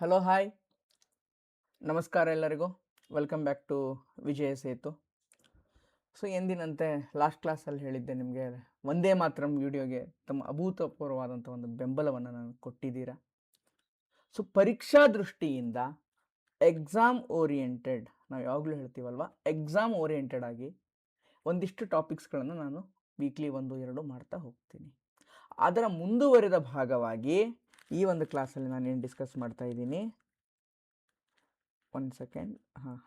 Hello hi ನಮಸ್ಕಾರ ಎಲ್ಲರಿಗೂ. Welcome back to Vijaya Setu. So ಎಂದಿನಂತೆ ಲಾಸ್ಟ್ ಕ್ಲಾಸಲ್ಲಿ ಹೇಳಿದ್ದೆ ನಿಮಗೆ ಒಂದೇ ಮಾತ್ರಂ ವಿಡಿಯೋಗೆ ತಮ್ಮ ಅಭೂತಪೂರ್ವವಾದಂಥ ಒಂದು ಬೆಂಬಲವನ್ನು ನಾನು ಕೊಟ್ಟಿದ್ದೀರಾ. ಸೊ ಪರೀಕ್ಷಾ ದೃಷ್ಟಿಯಿಂದ ಎಕ್ಸಾಮ್ ಓರಿಯೆಂಟೆಡ್, ನಾವು ಯಾವಾಗಲೂ ಹೇಳ್ತೀವಲ್ವ, ಎಕ್ಸಾಮ್ ಓರಿಯೆಂಟೆಡ್ ಆಗಿ ಒಂದಿಷ್ಟು ಟಾಪಿಕ್ಸ್ಗಳನ್ನು ನಾನು ವೀಕ್ಲಿ 1-2 ಮಾಡ್ತಾ ಹೋಗ್ತೀನಿ. ಅದರ ಮುಂದುವರಿದ ಭಾಗವಾಗಿ ಈ ಒಂದು ಕ್ಲಾಸಲ್ಲಿ ನಾನೇನು ಡಿಸ್ಕಸ್ ಮಾಡ್ತಾ ಇದ್ದೀನಿ,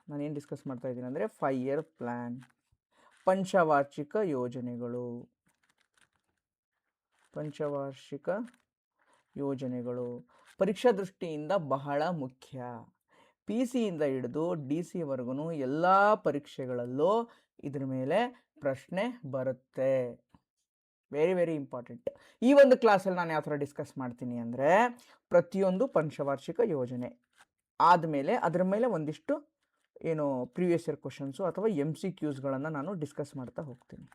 ನಾನೇನು ಡಿಸ್ಕಸ್ ಮಾಡ್ತಾ ಇದ್ದೀನಿ ಅಂದರೆ 5 ಇಯರ್ ಪ್ಲ್ಯಾನ್, ಪಂಚವಾರ್ಷಿಕ ಯೋಜನೆಗಳು ಪರೀಕ್ಷಾ ದೃಷ್ಟಿಯಿಂದ ಬಹಳ ಮುಖ್ಯ. ಪಿ ಸಿಯಿಂದ ಹಿಡಿದು ಡಿ ಸಿವರೆಗೂ ಎಲ್ಲ ಪರೀಕ್ಷೆಗಳಲ್ಲೂ ಇದ್ರ ಮೇಲೆ ಪ್ರಶ್ನೆ ಬರುತ್ತೆ. Very very important. ಈ ಒಂದು ಕ್ಲಾಸಲ್ಲಿ ನಾನು ಯಾವ ಥರ ಡಿಸ್ಕಸ್ ಮಾಡ್ತೀನಿ ಅಂದರೆ, ಪ್ರತಿಯೊಂದು ಪಂಚವಾರ್ಷಿಕ ಯೋಜನೆ ಆದಮೇಲೆ ಅದರ ಮೇಲೆ ಒಂದಿಷ್ಟು ಪ್ರೀವಿಯಸ್ ಇಯರ್ ಕ್ವಶನ್ಸು ಅಥವಾ MCQಸ್ಗಳನ್ನು ನಾನು ಡಿಸ್ಕಸ್ ಮಾಡ್ತಾ ಹೋಗ್ತೀನಿ.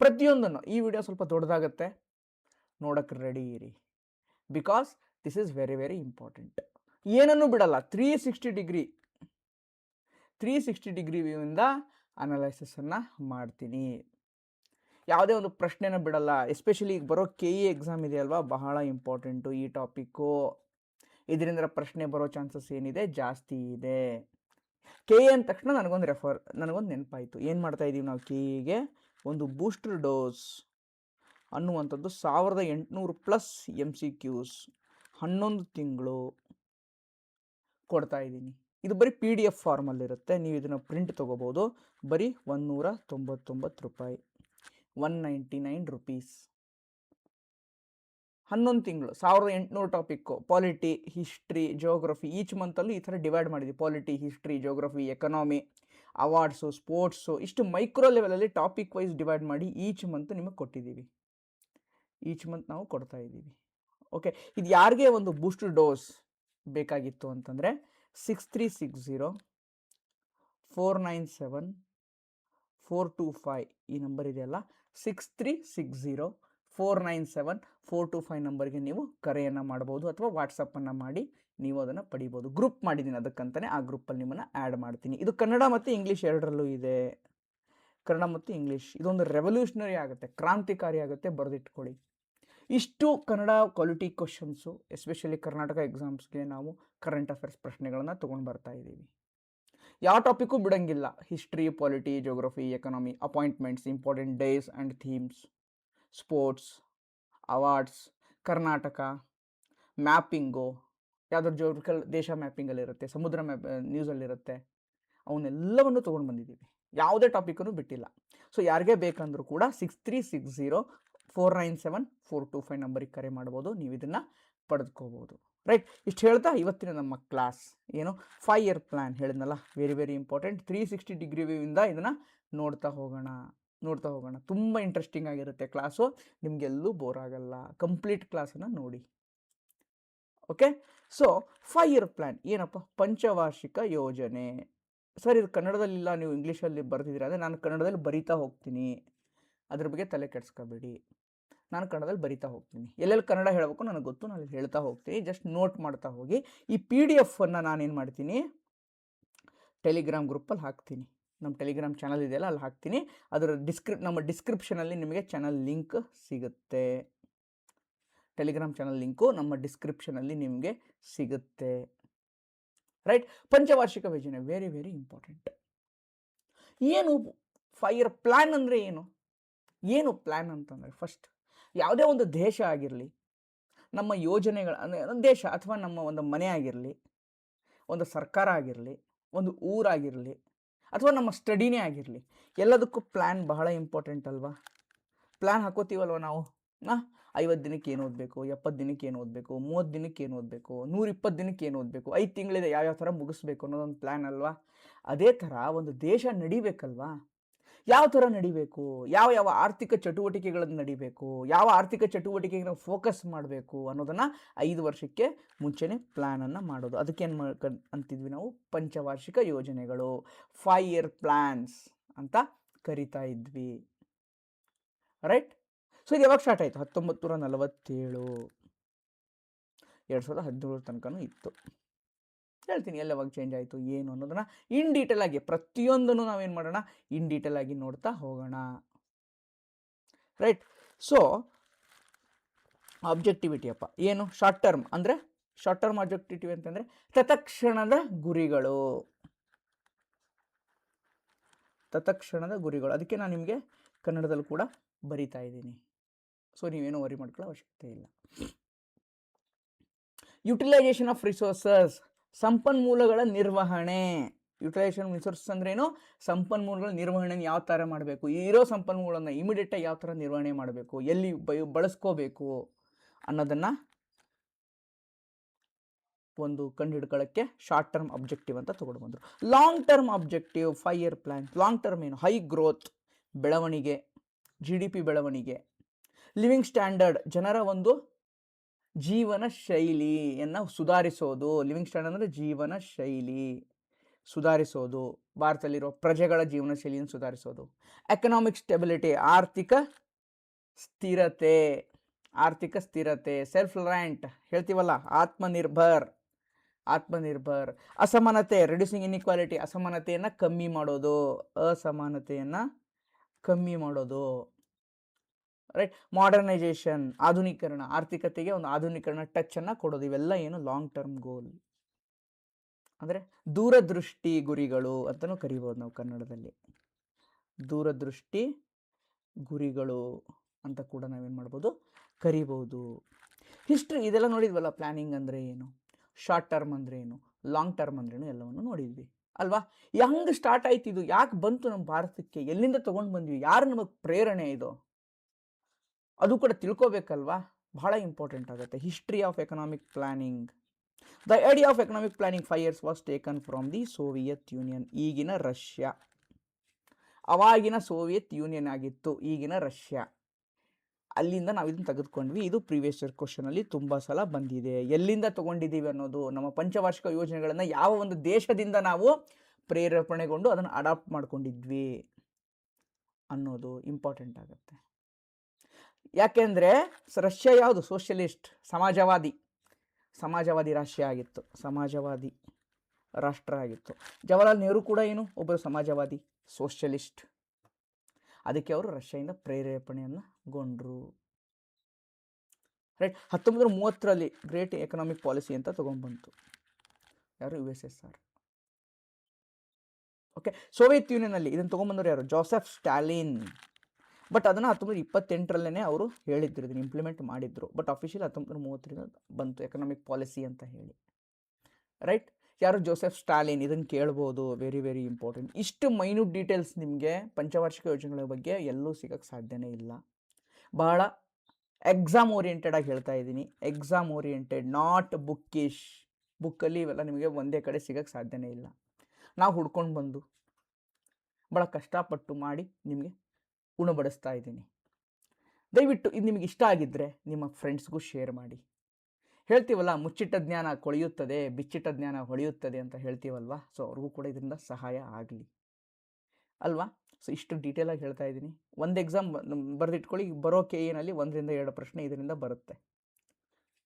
ಪ್ರತಿಯೊಂದನ್ನು ಈ ವಿಡಿಯೋ ಸ್ವಲ್ಪ ದೊಡ್ಡದಾಗತ್ತೆ, ನೋಡೋಕ್ಕೆ ರೆಡಿ ಇರಿ. Because this is very very important. ಏನನ್ನೂ ಬಿಡಲ್ಲ, 360 ಡಿಗ್ರಿ ವ್ಯೂವಿಂದ ಅನಾಲೈಸಿಸನ್ನು ಮಾಡ್ತೀನಿ. ಯಾವುದೇ ಒಂದು ಪ್ರಶ್ನೆನ ಬಿಡಲ್ಲ. ಎಸ್ಪೆಷಲಿ ಈಗ ಬರೋ KE ಎಕ್ಸಾಮ್ ಇದೆಯಲ್ವಾ, ಬಹಳ ಇಂಪಾರ್ಟೆಂಟು ಈ ಟಾಪಿಕ್ಕು. ಇದರಿಂದ ಪ್ರಶ್ನೆ ಬರೋ ಚಾನ್ಸಸ್ ಏನಿದೆ, ಜಾಸ್ತಿ ಇದೆ. KE ಅಂದ ತಕ್ಷಣ ನನಗೊಂದು ನೆನಪಾಯಿತು. ಏನು ಮಾಡ್ತಾ ಇದ್ದೀವಿ ನಾವು KEಗೆ? ಒಂದು ಬೂಸ್ಟರ್ ಡೋಸ್ ಅನ್ನುವಂಥದ್ದು 1800+ MCQs 11 ತಿಂಗಳು ಕೊಡ್ತಾ ಇದ್ದೀನಿ. ಇದು ಬರೀ PDF ಫಾರ್ಮಲ್ಲಿರುತ್ತೆ. ನೀವು ಇದನ್ನು ಪ್ರಿಂಟ್ ತೊಗೋಬೋದು. ಬರೀ 199 ರೂಪಾಯಿ, 199 ರುಪೀಸ್. 11 ತಿಂಗಳು 1800 topic. Polity, history, geography each ಮಂತಲ್ಲೂ ಈ ಥರ ಡಿವೈಡ್ ಮಾಡಿದ್ವಿ. Polity, history, geography, economy, awards, sports, ಇಷ್ಟು ಮೈಕ್ರೋ ಲೆವೆಲಲ್ಲಿ ಟಾಪಿಕ್ ವೈಸ್ ಡಿವೈಡ್ ಮಾಡಿ ಈಚ್ ಮಂತ್ ನಿಮಗೆ ಕೊಟ್ಟಿದ್ದೀವಿ. ಈಚ್ ಮಂತ್ ನಾವು ಕೊಡ್ತಾ ಇದ್ದೀವಿ. ಓಕೆ, ಇದು ಯಾರಿಗೆ ಒಂದು ಬೂಸ್ಟರ್ ಡೋಸ್ ಬೇಕಾಗಿತ್ತು ಅಂತಂದರೆ 6360-497-425 ಈ ನಂಬರ್ ಇದೆಯಲ್ಲ, 6360-497-425 ನಂಬರ್ಗೆ ನೀವು ಕರೆಯನ್ನು ಮಾಡ್ಬೋದು ಅಥವಾ ವಾಟ್ಸಪ್ಪನ್ನು ಮಾಡಿ ನೀವು ಅದನ್ನು ಪಡಿಬೋದು. ಗ್ರೂಪ್ ಮಾಡಿದ್ದೀನಿ ಅದಕ್ಕಂತಲೇ, ಆ ಗ್ರೂಪಲ್ಲಿ ನಿಮ್ಮನ್ನು ಆ್ಯಡ್ ಮಾಡ್ತೀನಿ. ಇದು ಕನ್ನಡ ಮತ್ತು ಇಂಗ್ಲೀಷ್ ಎರಡರಲ್ಲೂ ಇದೆ. ಕನ್ನಡ ಮತ್ತು ಇಂಗ್ಲೀಷ್. ಇದೊಂದು ರೆವಲ್ಯೂಷನರಿ ಆಗುತ್ತೆ, ಕ್ರಾಂತಿಕಾರಿ ಆಗುತ್ತೆ, ಬರೆದಿಟ್ಕೊಳ್ಳಿ. ಇಷ್ಟು Kannada quality questions, especially Karnataka ಎಕ್ಸಾಮ್ಸ್ಗೆ ನಾವು ಕರೆಂಟ್ ಅಫೇರ್ಸ್ ಪ್ರಶ್ನೆಗಳನ್ನು ತೊಗೊಂಡು ಬರ್ತಾ ಇದ್ದೀವಿ. ಯಾವ ಟಾಪಿಕ್ಕು ಬಿಡೋಂಗಿಲ್ಲ. History, polity, geography, economy, appointments, important days and themes, sports, awards, Karnataka, mapping, ಯಾವುದಾದ್ರು ಜೋಗ್ರಿಕಲ್ ದೇಶ ಮ್ಯಾಪಿಂಗಲ್ಲಿರುತ್ತೆ, ಸಮುದ್ರ ಮ್ಯಾಪ್ ನ್ಯೂಸಲ್ಲಿರುತ್ತೆ, ಅವನ್ನೆಲ್ಲವನ್ನು ತೊಗೊಂಡು ಬಂದಿದ್ದೀವಿ. ಯಾವುದೇ ಟಾಪಿಕನ್ನು ಬಿಟ್ಟಿಲ್ಲ. ಸೊ ಯಾರಿಗೇ ಬೇಕಂದ್ರೂ ಕೂಡ 6360-497-425 ನಂಬರಿಗೆ ಕರೆ ಮಾಡ್ಬೋದು. ನೀವು ಇದನ್ನು ಪಡೆದುಕೋಬೋದು. ರೈಟ್, ಇಷ್ಟು ಹೇಳ್ತಾ ಇವತ್ತಿನ ನಮ್ಮ ಕ್ಲಾಸ್ 5 ಇಯರ್ ಪ್ಲ್ಯಾನ್ ಹೇಳಿದ್ನಲ್ಲ, ವೆರಿ ವೆರಿ ಇಂಪಾರ್ಟೆಂಟ್. 360 ಡಿಗ್ರಿ ವ್ಯೂವಿಂದ ಇದನ್ನು ನೋಡ್ತಾ ಹೋಗೋಣ. ತುಂಬ ಇಂಟ್ರೆಸ್ಟಿಂಗ್ ಆಗಿರುತ್ತೆ ಕ್ಲಾಸು, ನಿಮಗೆಲ್ಲೂ ಬೋರ್ ಆಗಲ್ಲ. ಕಂಪ್ಲೀಟ್ ಕ್ಲಾಸನ್ನು ನೋಡಿ. ಓಕೆ, ಸೊ 5 ಇಯರ್ ಪ್ಲ್ಯಾನ್ ಏನಪ್ಪ? ಪಂಚವಾರ್ಷಿಕ ಯೋಜನೆ. ಸರ್, ಇದು ಕನ್ನಡದಲ್ಲಿಲ್ಲ, ನೀವು ಇಂಗ್ಲೀಷಲ್ಲಿ ಬರೆದಿದ್ದೀರಾ ಅಂದರೆ ನಾನು ಕನ್ನಡದಲ್ಲಿ ಬರಿತಾ ಹೋಗ್ತೀನಿ. ಅದ್ರ ಬಗ್ಗೆ ತಲೆ ಕೆಡಿಸ್ಕೋಬೇಡಿ, ನಾನು ಕನ್ನಡದಲ್ಲಿ ಬರಿತಾ ಹೋಗ್ತೀನಿ. ಎಲ್ಲೆಲ್ಲಿ ಕನ್ನಡ ಹೇಳಬೇಕು ನನಗೆ ಗೊತ್ತು, ನಾನು ಹೇಳ್ತಾ ಹೋಗ್ತೀನಿ. ಜಸ್ಟ್ ನೋಟ್ ಮಾಡ್ತಾ ಹೋಗಿ. ಈ PDF ನಾನೇನು ಮಾಡ್ತೀನಿ, ಟೆಲಿಗ್ರಾಮ್ ಗ್ರೂಪಲ್ಲಿ ಹಾಕ್ತೀನಿ. ನಮ್ಮ ಟೆಲಿಗ್ರಾಮ್ ಚಾನಲ್ ಇದೆಯಲ್ಲ, ಅಲ್ಲಿ ಹಾಕ್ತೀನಿ. ಅದರ ನಮ್ಮ ಡಿಸ್ಕ್ರಿಪ್ಷನಲ್ಲಿ ನಿಮಗೆ ಚಾನಲ್ ಲಿಂಕ್ ಸಿಗುತ್ತೆ. ಟೆಲಿಗ್ರಾಮ್ ಚಾನಲ್ ಲಿಂಕು ನಮ್ಮ ಡಿಸ್ಕ್ರಿಪ್ಷನಲ್ಲಿ ನಿಮಗೆ ಸಿಗುತ್ತೆ. ರೈಟ್, ಪಂಚವಾರ್ಷಿಕ ಯೋಜನೆ ವೆರಿ ವೆರಿ ಇಂಪಾರ್ಟೆಂಟ್. ಏನು 5 ಇಯರ್ ಪ್ಲ್ಯಾನ್ ಅಂದರೆ ಏನು ಪ್ಲ್ಯಾನ್ ಅಂತಂದರೆ, ಫಸ್ಟ್ ಯಾವುದೇ ಒಂದು ದೇಶ ಆಗಿರಲಿ, ನಮ್ಮ ಯೋಜನೆಗಳು ಅಂದರೆ ದೇಶ ಅಥವಾ ನಮ್ಮ ಒಂದು ಮನೆ ಆಗಿರಲಿ, ಒಂದು ಸರ್ಕಾರ ಆಗಿರಲಿ, ಒಂದು ಊರಾಗಿರಲಿ, ಅಥವಾ ನಮ್ಮ ಸ್ಟಡಿನೇ ಆಗಿರಲಿ, ಎಲ್ಲದಕ್ಕೂ ಪ್ಲ್ಯಾನ್ ಬಹಳ ಇಂಪಾರ್ಟೆಂಟ್ ಅಲ್ವಾ? ಪ್ಲ್ಯಾನ್ ಹಾಕೋತೀವಲ್ವ ನಾವು. 50 ದಿನಕ್ಕೆ ಏನು ಓದಬೇಕು, 70 ದಿನಕ್ಕೆ ಏನು ಓದಬೇಕು, 30 ದಿನಕ್ಕೆ ಏನು ಓದಬೇಕು, 120 ದಿನಕ್ಕೆ ಏನು ಓದಬೇಕು, 5 ತಿಂಗಳಿದೆ ಯಾವ್ಯಾವ ಥರ ಮುಗಿಸ್ಬೇಕು ಅನ್ನೋದೊಂದು ಪ್ಲ್ಯಾನ್ ಅಲ್ವಾ? ಅದೇ ಥರ ಒಂದು ದೇಶ ನಡಿಬೇಕಲ್ವಾ? ಯಾವ ಥರ ನಡಿಬೇಕು, ಯಾವ ಆರ್ಥಿಕ ಚಟುವಟಿಕೆಗಳನ್ನು ನಡಿಬೇಕು, ಯಾವ ಆರ್ಥಿಕ ಚಟುವಟಿಕೆಗೆ ನಾವು ಫೋಕಸ್ ಮಾಡಬೇಕು ಅನ್ನೋದನ್ನು 5 ವರ್ಷಕ್ಕೆ ಮುಂಚೆನೇ ಪ್ಲ್ಯಾನನ್ನು ಮಾಡೋದು. ಅದಕ್ಕೇನು ಅಂತಿದ್ವಿ ನಾವು? ಪಂಚವಾರ್ಷಿಕ ಯೋಜನೆಗಳು, 5 ಇಯರ್ ಪ್ಲ್ಯಾನ್ಸ್ ಅಂತ ಕರಿತಾ ಇದ್ವಿ. ರೈಟ್, ಸೊ ಇದು ಯಾವಾಗ ಸ್ಟಾರ್ಟ್ ಆಯಿತು? 1947. 2017 ತನಕನೂ ಇತ್ತು. ಹೇಳ್ತೀನಿ ಎಲ್ಲವಾಗ ಚೇಂಜ್ ಆಯಿತು ಏನು ಅನ್ನೋದನ್ನ ಇನ್ ಡೀಟೇಲ್ ಆಗಿ ಪ್ರತಿಯೊಂದನ್ನು ನಾವೇನು ಮಾಡೋಣ, ಇನ್ ಡೀಟೇಲ್ ಆಗಿ ನೋಡ್ತಾ ಹೋಗೋಣ. ರೈಟ್. ಸೊ ಆಬ್ಜೆಕ್ಟಿವಿಟಿ ಅಪ್ಪ ಏನು, ಶಾರ್ಟ್ ಟರ್ಮ್ ಅಂದರೆ ಶಾರ್ಟ್ ಟರ್ಮ್ ಆಬ್ಜೆಕ್ಟಿವಿಟಿ ಅಂತಂದರೆ ತತ್ಕ್ಷಣದ ಗುರಿಗಳು, ತತ್ಕ್ಷಣದ ಗುರಿಗಳು. ಅದಕ್ಕೆ ನಾನು ನಿಮಗೆ ಕನ್ನಡದಲ್ಲೂ ಕೂಡ ಬರಿತಾ ಇದ್ದೀನಿ. ಸೊ ನೀವೇನು ವರಿ ಮಾಡ್ಕೊಳ್ಳೋ ಅವಶ್ಯಕತೆ ಇಲ್ಲ. ಯುಟಿಲೈಸೇಷನ್ ಆಫ್ ರಿಸೋರ್ಸಸ್, ಸಂಪನ್ಮೂಲಗಳ ನಿರ್ವಹಣೆ. ಯುಟಿಲೈಸೇಷನ್ ರಿಸೋರ್ಸಸ್ ಅಂದ್ರೇನು, ಸಂಪನ್ಮೂಲಗಳ ನಿರ್ವಹಣೆ ಯಾವ ಥರ ಮಾಡಬೇಕು, ಇರೋ ಸಂಪನ್ಮೂಲಗಳನ್ನು ಇಮಿಡಿಯೇಟಾಗಿ ಯಾವ ಥರ ನಿರ್ವಹಣೆ ಮಾಡಬೇಕು, ಎಲ್ಲಿ ಬಳಸ್ಕೋಬೇಕು ಅನ್ನೋದನ್ನು ಒಂದು ಕಂಡುಹಿಡ್ಕೊಳ್ಳೋಕ್ಕೆ ಶಾರ್ಟ್ ಟರ್ಮ್ ಅಬ್ಜೆಕ್ಟಿವ್ ಅಂತ ತೊಗೊಂಡು ಬಂದರು. Long term objective 5 year plan. Long term ಏನು, ಹೈ ಗ್ರೋತ್, ಬೆಳವಣಿಗೆ, GDP ಬೆಳವಣಿಗೆ, ಲಿವಿಂಗ್ ಸ್ಟ್ಯಾಂಡರ್ಡ್, ಜನರ ಒಂದು ಜೀವನ ಶೈಲಿಯನ್ನು ಸುಧಾರಿಸೋದು. ಲಿವಿಂಗ್ ಸ್ಟ್ಯಾಂಡರ್ಡ್ ಅಂದರೆ ಜೀವನ ಶೈಲಿ ಸುಧಾರಿಸೋದು, ಭಾರತದಲ್ಲಿರೋ ಪ್ರಜೆಗಳ ಜೀವನ ಶೈಲಿಯನ್ನು ಸುಧಾರಿಸೋದು. ಎಕನಾಮಿಕ್ ಸ್ಟೆಬಿಲಿಟಿ, ಆರ್ಥಿಕ ಸ್ಥಿರತೆ, ಆರ್ಥಿಕ ಸ್ಥಿರತೆ. ಸೆಲ್ಫ್ ರಿಲಯಂಟ್ ಹೇಳ್ತೀವಲ್ಲ, ಆತ್ಮನಿರ್ಭರ್. ಅಸಮಾನತೆ, ರಿಡ್ಯೂಸಿಂಗ್ ಇನ್ಇಕ್ವಾಲಿಟಿ, ಅಸಮಾನತೆಯನ್ನು ಕಮ್ಮಿ ಮಾಡೋದು, ಅಸಮಾನತೆಯನ್ನು ಕಮ್ಮಿ ಮಾಡೋದು. ರೈಟ್. ಮಾಡರ್ನೈಸೇಷನ್, ಆಧುನೀಕರಣ, ಆರ್ಥಿಕತೆಗೆ ಒಂದು ಆಧುನೀಕರಣ ಟಚನ್ನು ಕೊಡೋದು. ಇವೆಲ್ಲ ಏನು ಲಾಂಗ್ ಟರ್ಮ್ ಗೋಲ್ ಅಂದರೆ ದೂರದೃಷ್ಟಿ ಗುರಿಗಳು ಅಂತಲೂ ಕರಿಬೋದು ನಾವು ಕನ್ನಡದಲ್ಲಿ. ದೂರದೃಷ್ಟಿ ಗುರಿಗಳು ಅಂತ ಕೂಡ ನಾವೇನು ಮಾಡ್ಬೋದು, ಕರಿಬೋದು. ಹಿಸ್ಟ್ರಿ ಇದೆಲ್ಲ ನೋಡಿದ್ವಲ್ಲ, ಪ್ಲ್ಯಾನಿಂಗ್ ಅಂದರೆ ಏನು, ಶಾರ್ಟ್ ಟರ್ಮ್ ಅಂದರೆ ಏನು, ಲಾಂಗ್ ಟರ್ಮ್ ಅಂದ್ರೇನು, ಎಲ್ಲವನ್ನು ನೋಡಿದ್ವಿ ಅಲ್ವಾ. ಹೆಂಗೆ ಸ್ಟಾರ್ಟ್ ಆಯ್ತು ಇದು, ಯಾಕೆ ಬಂತು ನಮ್ಮ ಭಾರತಕ್ಕೆ, ಎಲ್ಲಿಂದ ತೊಗೊಂಡು ಬಂದ್ವಿ, ಯಾರು ನಮಗೆ ಪ್ರೇರಣೆ ಇದು, ಅದು ಕೂಡ ತಿಳ್ಕೊಬೇಕಲ್ವಾ, ಬಹಳ ಇಂಪಾರ್ಟೆಂಟ್ ಆಗುತ್ತೆ. History of economic planning. The idea of economic planning 5 years was taken from the Soviet union. ಈಗಿನ ರಷ್ಯಾ, ಅವಾಗಿನ ಸೋವಿಯತ್ ಯೂನಿಯನ್ ಆಗಿತ್ತು, ಈಗಿನ ರಷ್ಯಾ, ಅಲ್ಲಿಂದ ನಾವು ಇದನ್ನು ತೆಗೆದುಕೊಂಡ್ವಿ. ಇದು ಪ್ರೀವಿಯಸ್ ಇಯರ್ ಕ್ವಶನಲ್ಲಿ ತುಂಬ ಸಲ ಬಂದಿದೆ. ಎಲ್ಲಿಂದ ತೊಗೊಂಡಿದ್ದೀವಿ ಅನ್ನೋದು, ನಮ್ಮ ಪಂಚವಾರ್ಷಿಕ ಯೋಜನೆಗಳನ್ನು ಯಾವ ಒಂದು ದೇಶದಿಂದ ನಾವು ಪ್ರೇರೇಪಣೆಗೊಂಡು ಅದನ್ನು ಅಡಾಪ್ಟ್ ಮಾಡ್ಕೊಂಡಿದ್ವಿ ಅನ್ನೋದು ಇಂಪಾರ್ಟೆಂಟ್ ಆಗುತ್ತೆ. ಯಾಕೆಂದರೆ ರಷ್ಯಾ ಯಾವುದು, ಸೋಷಿಯಲಿಸ್ಟ್, ಸಮಾಜವಾದಿ ರಾಷ್ಟ್ರ ಆಗಿತ್ತು, ಸಮಾಜವಾದಿ ರಾಷ್ಟ್ರ ಆಗಿತ್ತು. ಜವಾಹರ್ಲಾಲ್ ನೆಹರು ಕೂಡ ಏನು, ಒಬ್ಬರು ಸಮಾಜವಾದಿ, ಸೋಷಿಯಲಿಸ್ಟ್. ಅದಕ್ಕೆ ಅವರು ರಷ್ಯಾದಿಂದ ಪ್ರೇರೇಪಣೆಯನ್ನು ಗೊಂಡ್ರು. ರೈಟ್. 1930ರಲ್ಲಿ ಗ್ರೇಟ್ ಎಕನಾಮಿಕ್ ಪಾಲಿಸಿ ಅಂತ ತೊಗೊಂಡ್ಬಂತು ಯಾರು, USSR. ಓಕೆ. ಸೋವಿಯತ್ ಯೂನಿಯನ್ನಲ್ಲಿ ಇದನ್ನು ತೊಗೊಂಬಂದವರು ಯಾರು, ಜೋಸೆಫ್ ಸ್ಟಾಲಿನ್. ಬಟ್ ಅದನ್ನು 1928ರಲ್ಲೇ ಅವರು ಹೇಳಿದ್ರು, ಇದನ್ನು ಇಂಪ್ಲಿಮೆಂಟ್ ಮಾಡಿದ್ರು. ಬಟ್ ಅಫಿಷಿಯಲ್ 1930ರಿಂದ ಬಂತು ಎಕನಾಮಿಕ್ ಪಾಲಿಸಿ ಅಂತ ಹೇಳಿ. ರೈಟ್. ಯಾರು, ಜೋಸೆಫ್ ಸ್ಟಾಲಿನ್. ಇದನ್ನು ಕೇಳ್ಬೋದು, ವೆರಿ ವೆರಿ ಇಂಪಾರ್ಟೆಂಟ್. ಇಷ್ಟು ಮೈನ್ಯೂಟ್ ಡೀಟೇಲ್ಸ್ ನಿಮಗೆ ಪಂಚವಾರ್ಷಿಕ ಯೋಜನೆಗಳ ಬಗ್ಗೆ ಎಲ್ಲೂ ಸಿಗೋಕ್ಕೆ ಸಾಧ್ಯನೇ ಇಲ್ಲ. ಬಹಳ ಎಕ್ಸಾಮ್ ಓರಿಯೆಂಟೆಡ್ ಆಗಿ ಹೇಳ್ತಾ ಇದ್ದೀನಿ, ಎಕ್ಸಾಮ್ ಓರಿಯೆಂಟೆಡ್, ನಾಟ್ ಬುಕ್ಕಿಶ್. ಬುಕ್ಕಲ್ಲಿ ಇವೆಲ್ಲ ನಿಮಗೆ ಒಂದೇ ಕಡೆ ಸಿಗೋಕ್ಕೆ ಸಾಧ್ಯನೇ ಇಲ್ಲ. ನಾವು ಹುಡ್ಕೊಂಡು ಬಂದು ಭಾಳ ಕಷ್ಟಪಟ್ಟು ಮಾಡಿ ನಿಮಗೆ ಉಣಬಡಿಸ್ತಾ ಇದ್ದೀನಿ. ದಯವಿಟ್ಟು ಇದು ನಿಮಗೆ ಇಷ್ಟ ಆಗಿದ್ದರೆ ನಿಮ್ಮ ಫ್ರೆಂಡ್ಸ್ಗೂ ಶೇರ್ ಮಾಡಿ. ಹೇಳ್ತೀವಲ್ಲ, ಮುಚ್ಚಿಟ್ಟ ಜ್ಞಾನ ಕೊಳೆಯುತ್ತದೆ, ಬಿಚ್ಚಿಟ್ಟ ಜ್ಞಾನ ಹೊಳೆಯುತ್ತದೆ ಅಂತ ಹೇಳ್ತೀವಲ್ವ. ಸೊ ಅವ್ರಿಗೂ ಕೂಡ ಇದರಿಂದ ಸಹಾಯ ಆಗಲಿ ಅಲ್ವಾ. ಸೊ ಇಷ್ಟು ಡೀಟೇಲಾಗಿ ಹೇಳ್ತಾ ಇದ್ದೀನಿ. ಒಂದು ಎಕ್ಸಾಮ್ ಬರೆದಿಟ್ಕೊಳ್ಳಿ, ಬರೋ KA-ನಲ್ಲಿ 1 ರಿಂದ 2 ಪ್ರಶ್ನೆ ಇದರಿಂದ ಬರುತ್ತೆ.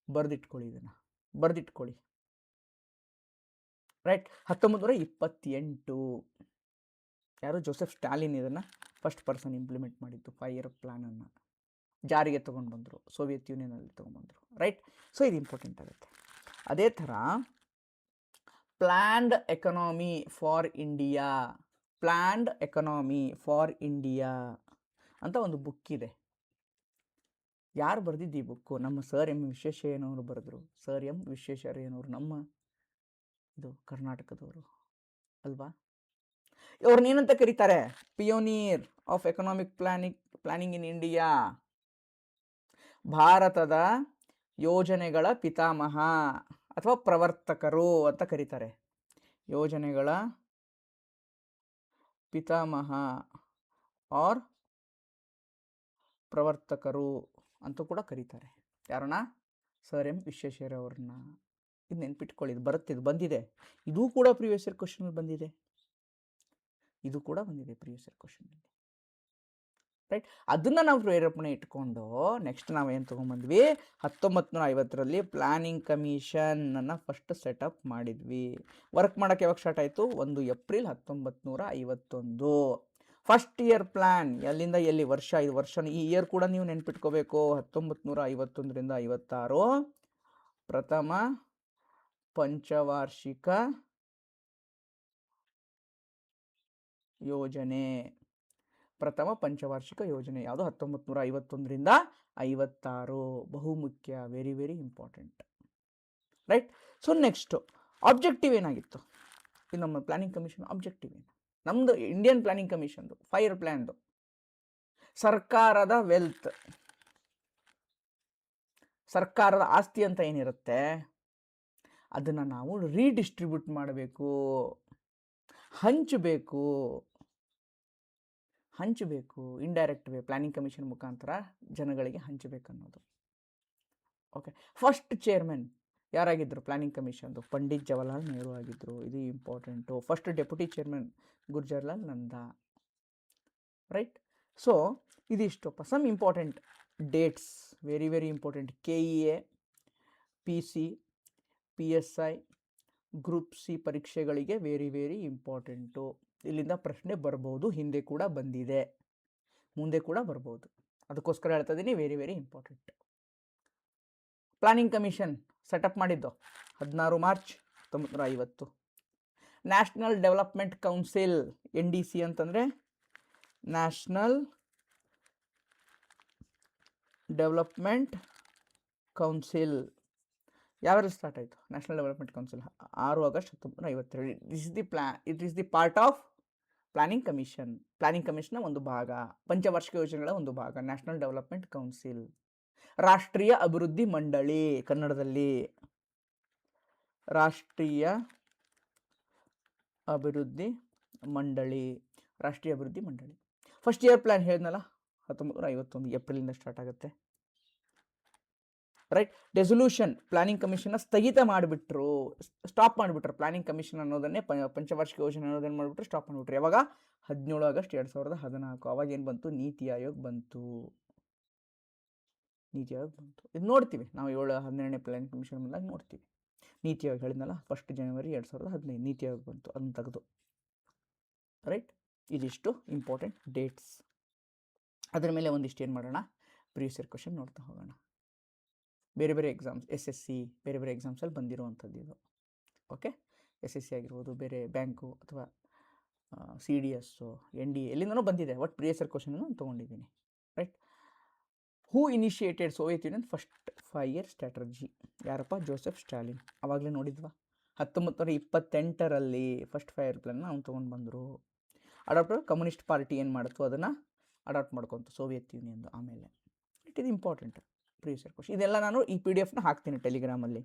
ಬರೆದಿಟ್ಕೊಳ್ಳಿ, ಇದನ್ನು ಬರೆದಿಟ್ಕೊಳ್ಳಿ. ರೈಟ್. 1928 ಯಾರು, ಜೋಸೆಫ್ ಸ್ಟಾಲಿನ್ ಇದನ್ನು ಫಸ್ಟ್ ಪರ್ಸನ್ ಇಂಪ್ಲಿಮೆಂಟ್ ಮಾಡಿದ್ದು. 5 year ಪ್ಲ್ಯಾನನ್ನು ಜಾರಿಗೆ ತೊಗೊಂಡು ಬಂದರು, ಸೋವಿಯತ್ ಯೂನಿಯನಲ್ಲಿ ತೊಗೊಂಡ್ಬಂದರು. ರೈಟ್. ಸೊ ಇದು ಇಂಪಾರ್ಟೆಂಟ್ ಆಗುತ್ತೆ. ಅದೇ ಥರ planned economy for India, planned economy for India ಅಂತ ಒಂದು ಬುಕ್ ಇದೆ. ಯಾರು ಬರೆದಿದ್ದು ಈ ಬುಕ್ಕು, ನಮ್ಮ ಸರ್ ಎಂ ವಿಶ್ವೇಶ್ವರಯ್ಯನವರು ಬರೆದರು. ಸರ್ ಎಂ ವಿಶ್ವೇಶ್ವರಯ್ಯನವರು ನಮ್ಮ ಇದು ಕರ್ನಾಟಕದವರು ಅಲ್ವಾ. ಅವ್ರನ್ನೇನಂತ ಕರೀತಾರೆ, ಪಿಯೋನಿಯರ್ of economic planning in India. ಭಾರತದ ಯೋಜನೆಗಳ ಪಿತಾಮಹ ಅಥವಾ ಪ್ರವರ್ತಕರು ಅಂತ ಕರೀತಾರೆ. ಯೋಜನೆಗಳ ಪಿತಾಮಹ ಆರ್ ಪ್ರವರ್ತಕರು ಅಂತ ಕೂಡ ಕರೀತಾರೆ. ಯಾರನ್ನ, ಸರ್ ಎಂ ವಿಶ್ವೇಶ್ವರಯ್ಯ ಅವ್ರನ್ನ. ಇದು ನೆನ್ಪಿಟ್ಕೊಳ್ಳಿ, ಇದು ಬರುತ್ತೆ, ಇದು ಬಂದಿದೆ. ಇದೂ ಕೂಡ ಪ್ರೀವಿಯಸ್ ಇಯರ್ ಕ್ವಶನಲ್ಲಿ ಬಂದಿದೆ, ಇದು ಕೂಡ ಬಂದಿದೆ ಪ್ರೀವಿಯಸ್ ಇಯರ್ ಕ್ವಶನಲ್ಲಿ. ರೈಟ್. ಅದನ್ನು ನಾವು ಪ್ರೇರೇಪಣೆ ಇಟ್ಕೊಂಡು ನೆಕ್ಸ್ಟ್ ನಾವೇನು ತೊಗೊಂಬಂದ್ವಿ, 1950ರಲ್ಲಿ ಪ್ಲಾನಿಂಗ್ ಕಮಿಷನನ್ನು ಫಸ್ಟ್ ಸೆಟಪ್ ಮಾಡಿದ್ವಿ. ವರ್ಕ್ ಮಾಡೋಕ್ಕೆ ಯಾವಾಗ ಸ್ಟಾರ್ಟ್ ಆಯಿತು, 1 ಏಪ್ರಿಲ್ 1951. ಫಸ್ಟ್ ಇಯರ್ ಪ್ಲ್ಯಾನ್ ಎಲ್ಲಿಂದ ಎಲ್ಲಿ ವರ್ಷ, ಇದು ವರ್ಷ, ಈ ಇಯರ್ ಕೂಡ ನೀವು ನೆನ್ಪಿಟ್ಕೋಬೇಕು. 1951ರಿಂದ 56 ಪ್ರಥಮ ಪಂಚವಾರ್ಷಿಕ ಯೋಜನೆ. ಪ್ರಥಮ ಪಂಚವಾರ್ಷಿಕ ಯೋಜನೆ ಯಾವುದು, 1951ರಿಂದ 56. ಬಹುಮುಖ್ಯ, very very important. Right. So next objective ಏನಾಗಿತ್ತು, ಇದು ನಮ್ಮ ಪ್ಲಾನಿಂಗ್ ಕಮಿಷನ್ ಆಬ್ಜೆಕ್ಟಿವ್ ಏನು, ನಮ್ಮದು ಇಂಡಿಯನ್ ಪ್ಲಾನಿಂಗ್ ಕಮಿಷನ್ದು 5 ಇಯರ್ ಪ್ಲ್ಯಾನ್ದು, ಸರ್ಕಾರದ ವೆಲ್ತ್, ಸರ್ಕಾರದ ಆಸ್ತಿ ಅಂತ ಏನಿರುತ್ತೆ ಅದನ್ನು ನಾವು ರೀಡಿಸ್ಟ್ರಿಬ್ಯೂಟ್ ಮಾಡಬೇಕು, ಹಂಚಬೇಕು. ಇಂಡೈರೆಕ್ಟ್ ವೇ, ಪ್ಲಾನಿಂಗ್ ಕಮಿಷನ್ ಮುಖಾಂತರ ಜನಗಳಿಗೆ ಹಂಚಬೇಕನ್ನೋದು. ಓಕೆ. ಫಸ್ಟ್ ಚೇರ್ಮನ್ ಯಾರಾಗಿದ್ದರು ಪ್ಲಾನಿಂಗ್ ಕಮಿಷನ್ದು, ಪಂಡಿತ್ ಜವಾಹರ್ಲಾಲ್ ನೆಹರು ಆಗಿದ್ದರು. ಇದು important. First deputy chairman Gulzarilal Nanda. Right. So ಇದಿಷ್ಟಪ್ಪ some important dates, very very important. KEA, PC, PSI, group C ಪರೀಕ್ಷೆಗಳಿಗೆ ವೆರಿ ವೆರಿ ಇಂಪಾರ್ಟೆಂಟು. ಇಲ್ಲಿಂದ ಪ್ರಶ್ನೆ ಬರ್ಬೋದು, ಹಿಂದೆ ಕೂಡ ಬಂದಿದೆ, ಮುಂದೆ ಕೂಡ ಬರ್ಬೋದು. ಅದಕ್ಕೋಸ್ಕರ ಹೇಳ್ತಾ ಇದ್ದೀನಿ, very very important. Planning commission set up ಮಾಡಿದ್ದು 16 March 1950. National development council, NDC ಅಂತಂದರೆ ನ್ಯಾಷನಲ್ ಡೆವಲಪ್ಮೆಂಟ್ ಕೌನ್ಸಿಲ್ ಯಾವಾಗ ಸ್ಟಾರ್ಟ್ ಆಯಿತು, national development council 6 August 1952. It is the part of planning commission. Planning ಕಮಿಷನ್ನ ಒಂದು ಭಾಗ, ಪಂಚವಾರ್ಷಿಕ ಯೋಜನೆಗಳ ಒಂದು ಭಾಗ ನ್ಯಾಷನಲ್ ಡೆವಲಪ್ಮೆಂಟ್ ಕೌನ್ಸಿಲ್. ರಾಷ್ಟ್ರೀಯ ಅಭಿವೃದ್ಧಿ ಮಂಡಳಿ, ಕನ್ನಡದಲ್ಲಿ ರಾಷ್ಟ್ರೀಯ ಅಭಿವೃದ್ಧಿ ಮಂಡಳಿ. ಫಸ್ಟ್ ಇಯರ್ ಪ್ಲ್ಯಾನ್ ಹೇಳಿದ್ನಲ್ಲ, 1951 ಏಪ್ರಿಲಿಂದ ಸ್ಟಾರ್ಟ್ ಆಗುತ್ತೆ. ರೈಟ್. ರೆಸೊಲ್ಯೂಷನ್, ಪ್ಲಾನಿಂಗ್ ಕಮಿಷನ್ನ ಸ್ಥಗಿತ ಮಾಡಿಬಿಟ್ರು, ಸ್ಟಾಪ್ ಮಾಡಿಬಿಟ್ರು. ಪ್ಲಾನಿಂಗ್ ಕಮಿಷನ್ ಅನ್ನೋದನ್ನೇ, ಪಂಚವಾರ್ಷಿಕ ಯೋಜನೆ ಅನ್ನೋದನ್ನು ಮಾಡಿಬಿಟ್ರು, ಸ್ಟಾಪ್ ಮಾಡಿಬಿಟ್ರು. ಯಾವಾಗ, 17 ಆಗಸ್ಟ್ 2014. ಅವಾಗ ಏನು ಬಂತು, ನೀತಿ ಆಯೋಗ್ ಬಂತು. ಇದು ನೋಡ್ತೀವಿ ನಾವು 12ನೇ ಪ್ಲಾನಿಂಗ್ ಕಮಿಷನ್ ಬಂದಾಗ ನೋಡ್ತೀವಿ. ನೀತಿ ಆಯೋಗ ಹೇಳಿದ್ನಲ್ಲ, 1 ಜನವರಿ 2015 ನೀತಿ ಆಯೋಗ ಬಂತು, ಅದನ್ನು ತೆಗೆದು. ರೈಟ್. ಇದಿಷ್ಟು ಇಂಪಾರ್ಟೆಂಟ್ ಡೇಟ್ಸ್. ಅದರ ಮೇಲೆ ಒಂದಿಷ್ಟು ಏನು ಮಾಡೋಣ, ಪ್ರೀವಿಯಸ್ ಇಯರ್ ಕ್ವಶನ್ ನೋಡ್ತಾ ಹೋಗೋಣ. ಬೇರೆ ಬೇರೆ ಎಕ್ಸಾಮ್ಸ್, SSC ಬೇರೆ ಬೇರೆ ಎಕ್ಸಾಮ್ಸಲ್ಲಿ ಬಂದಿರುವಂಥದ್ದು ಇದು. ಓಕೆ. SSC ಆಗಿರ್ಬೋದು, ಬೇರೆ ಬ್ಯಾಂಕು ಅಥವಾ CDS, NDA ಎಲ್ಲಿಂದನೂ ಬಂದಿದೆ. ಒಟ್ಟು ಪ್ರೀವಿಯಸ್ ಇಯರ್ ಕ್ವಶನನ್ನು ತೊಗೊಂಡಿದ್ದೀನಿ. Right. Who initiated Soviet Union first 5 year strategy, ಯಾರಪ್ಪ, ಜೋಸೆಫ್ ಸ್ಟಾಲಿನ್. ಆವಾಗಲೇ ನೋಡಿದ್ವಾ, 1928ರಲ್ಲಿ ಫಸ್ಟ್ 5 ಇಯರ್ ಪ್ಲಾನ್ನ ಅವ್ನು ತೊಗೊಂಡು ಬಂದರು. ಅಡಾಪ್ಟ್ ಕಮ್ಯುನಿಸ್ಟ್ ಪಾರ್ಟಿ ಏನು ಮಾಡಿತು, ಅದನ್ನು ಅಡಾಪ್ಟ್ ಮಾಡ್ಕೊತು ಸೋವಿಯತ್ ಯೂನಿಯನ್ದು. ಆಮೇಲೆ ಇಟ್ ಇದು ಇಂಪಾರ್ಟೆಂಟ್ ಪ್ರೀವಿಯಸ್ ಇಯರ್ ಕ್ವಶನ್. ಇದೆಲ್ಲ ನಾನು ಈ PDFನ ಹಾಕ್ತೀನಿ ಟೆಲಿಗ್ರಾಮಲ್ಲಿ.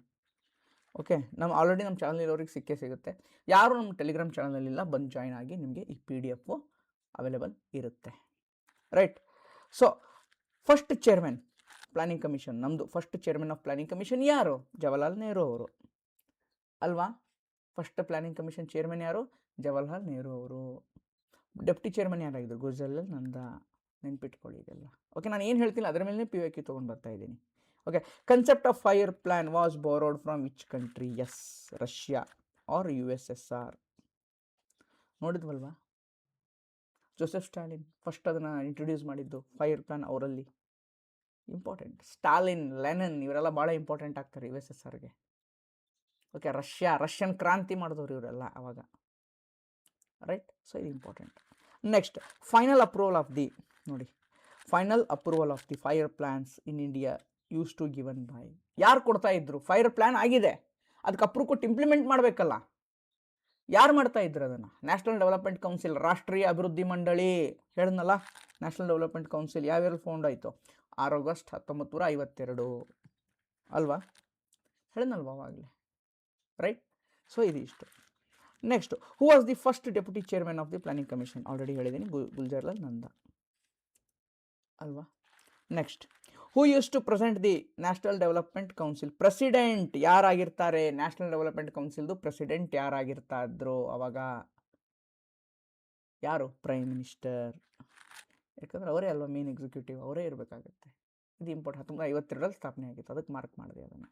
ಓಕೆ. ಆಲ್ರೆಡಿ ನಮ್ಮ ಚಾನಲ್ ಇರೋರಿಗೆ ಸಿಗುತ್ತೆ. ಯಾರು ನಮ್ಮ ಟೆಲಿಗ್ರಾಮ್ ಚಾನಲಲ್ಲಿಲ್ಲ, ಬಂದು ಜಾಯ್ನ್ ಆಗಿ, ನಿಮಗೆ ಈ PDF ಅವೈಲೇಬಲ್ ಇರುತ್ತೆ. Right. So first chairman planning commission, ನಮ್ಮದು first chairman of planning commission ಯಾರು, ಜವಾಹರ್ಲಾಲ್ ನೆಹರು ಅವರು ಅಲ್ವಾ. ಫಸ್ಟ್ ಪ್ಲಾನಿಂಗ್ ಕಮಿಷನ್ ಚೇರ್ಮನ್ ಯಾರು, ಜವಾಹರ್ಲಾಲ್ ನೆಹರು ಅವರು. ಡೆಪ್ಟಿ ಚೇರ್ಮನ್ ಯಾರಾಗಿದ್ದರು, ಗುರ್ಜರ್ಲಾಲ್ ನಂದಾ. ನೆನ್ಪಿಟ್ಕೊಳ್ಳಿ ಇದೆಲ್ಲ. ಓಕೆ. ನಾನು ಏನು ಹೇಳ್ತೀನಿ ಅದರ ಮೇಲೆ PYQ ತೊಗೊಂಡು ಬರ್ತಾ ಇದ್ದೀನಿ. Okay. Concept of 5 year plan was borrowed from which country, yes, Russia or USSR. ನೋಡಿದ್ವಲ್ವಾ, ಜೋಸೆಫ್ ಸ್ಟಾಲಿನ್ ಫಸ್ಟ್ ಅದನ್ನು ಇಂಟ್ರೊಡ್ಯೂಸ್ ಮಾಡಿದ್ದು 5 ಇಯರ್ ಪ್ಲಾನ್ ಅವರಲ್ಲಿ. ಇಂಪಾರ್ಟೆಂಟ್. ಸ್ಟಾಲಿನ್, ಲೆನಿನ್ ಇವರೆಲ್ಲ ಭಾಳ ಇಂಪಾರ್ಟೆಂಟ್ ಆಗ್ತಾರೆ USSRಗೆ. ಓಕೆ. ರಷ್ಯನ್ ಕ್ರಾಂತಿ ಮಾಡಿದವರು ಇವರೆಲ್ಲ ಆವಾಗ. ರೈಟ್. ಸೊ ಇದು important. Next, final approval of the, ನೋಡಿ, final approval of the 5 year plans in India used to given by, ಯಾರು ಕೊಡ್ತಾ ಇದ್ರು, 5 ಇಯರ್ ಪ್ಲಾನ್ ಆಗಿದೆ, ಅದಕ್ಕೆ ಅಪ್ರೂವ್ ಕೊಟ್ಟು ಇಂಪ್ಲಿಮೆಂಟ್ ಮಾಡಬೇಕಲ್ಲ, ಯಾರು ಮಾಡ್ತಾ ಇದ್ರು ಅದನ್ನು, ನ್ಯಾಷನಲ್ ಡೆವಲಪ್ಮೆಂಟ್ ಕೌನ್ಸಿಲ್, ರಾಷ್ಟ್ರೀಯ ಅಭಿವೃದ್ಧಿ ಮಂಡಳಿ. ಹೇಳಿದ್ನಲ್ಲ, ನ್ಯಾಷನಲ್ ಡೆವಲಪ್ಮೆಂಟ್ ಕೌನ್ಸಿಲ್ ಯಾವ ಇಯರ್ ಫೌಂಡ್ ಆಯಿತು, 6 ಆಗಸ್ಟ್ 1952 ಅಲ್ವಾ, ಹೇಳಿದ್ನಲ್ವ ಅವಾಗಲೇ. ರೈಟ್. ಸೊ ಇದು ಇಷ್ಟು. Next, who was the first deputy chairman of the planning commission, already ಹೇಳಿದ್ದೀನಿ, ಗುಲ್ಜರ್ಲಾಲ್ ನಂದಾ ಅಲ್ವಾ. Next, who used to present the national development council, president ಯಾರಾಗಿರ್ತಾರೆ, ನ್ಯಾಷನಲ್ ಡೆವಲಪ್ಮೆಂಟ್ ಕೌನ್ಸಿಲ್ದು ಪ್ರೆಸಿಡೆಂಟ್ ಯಾರಾಗಿರ್ತಾ ಇದ್ರು ಅವಾಗ, ಯಾರು, ಪ್ರೈಮ್ ಮಿನಿಸ್ಟರ್. ಯಾಕಂದರೆ ಅವರೇ ಅಲ್ವಾ ಮೇನ್ ಎಕ್ಸಿಕ್ಯೂಟಿವ್, ಅವರೇ ಇರಬೇಕಾಗತ್ತೆ. ಇದು ಇಂಪಾರ್ಟೆಂಟ್. 1952ರಲ್ಲಿ ಸ್ಥಾಪನೆ ಆಗಿತ್ತು, ಅದಕ್ಕೆ ಮಾರ್ಕ್ ಮಾಡಿದೆ ಅದನ್ನು.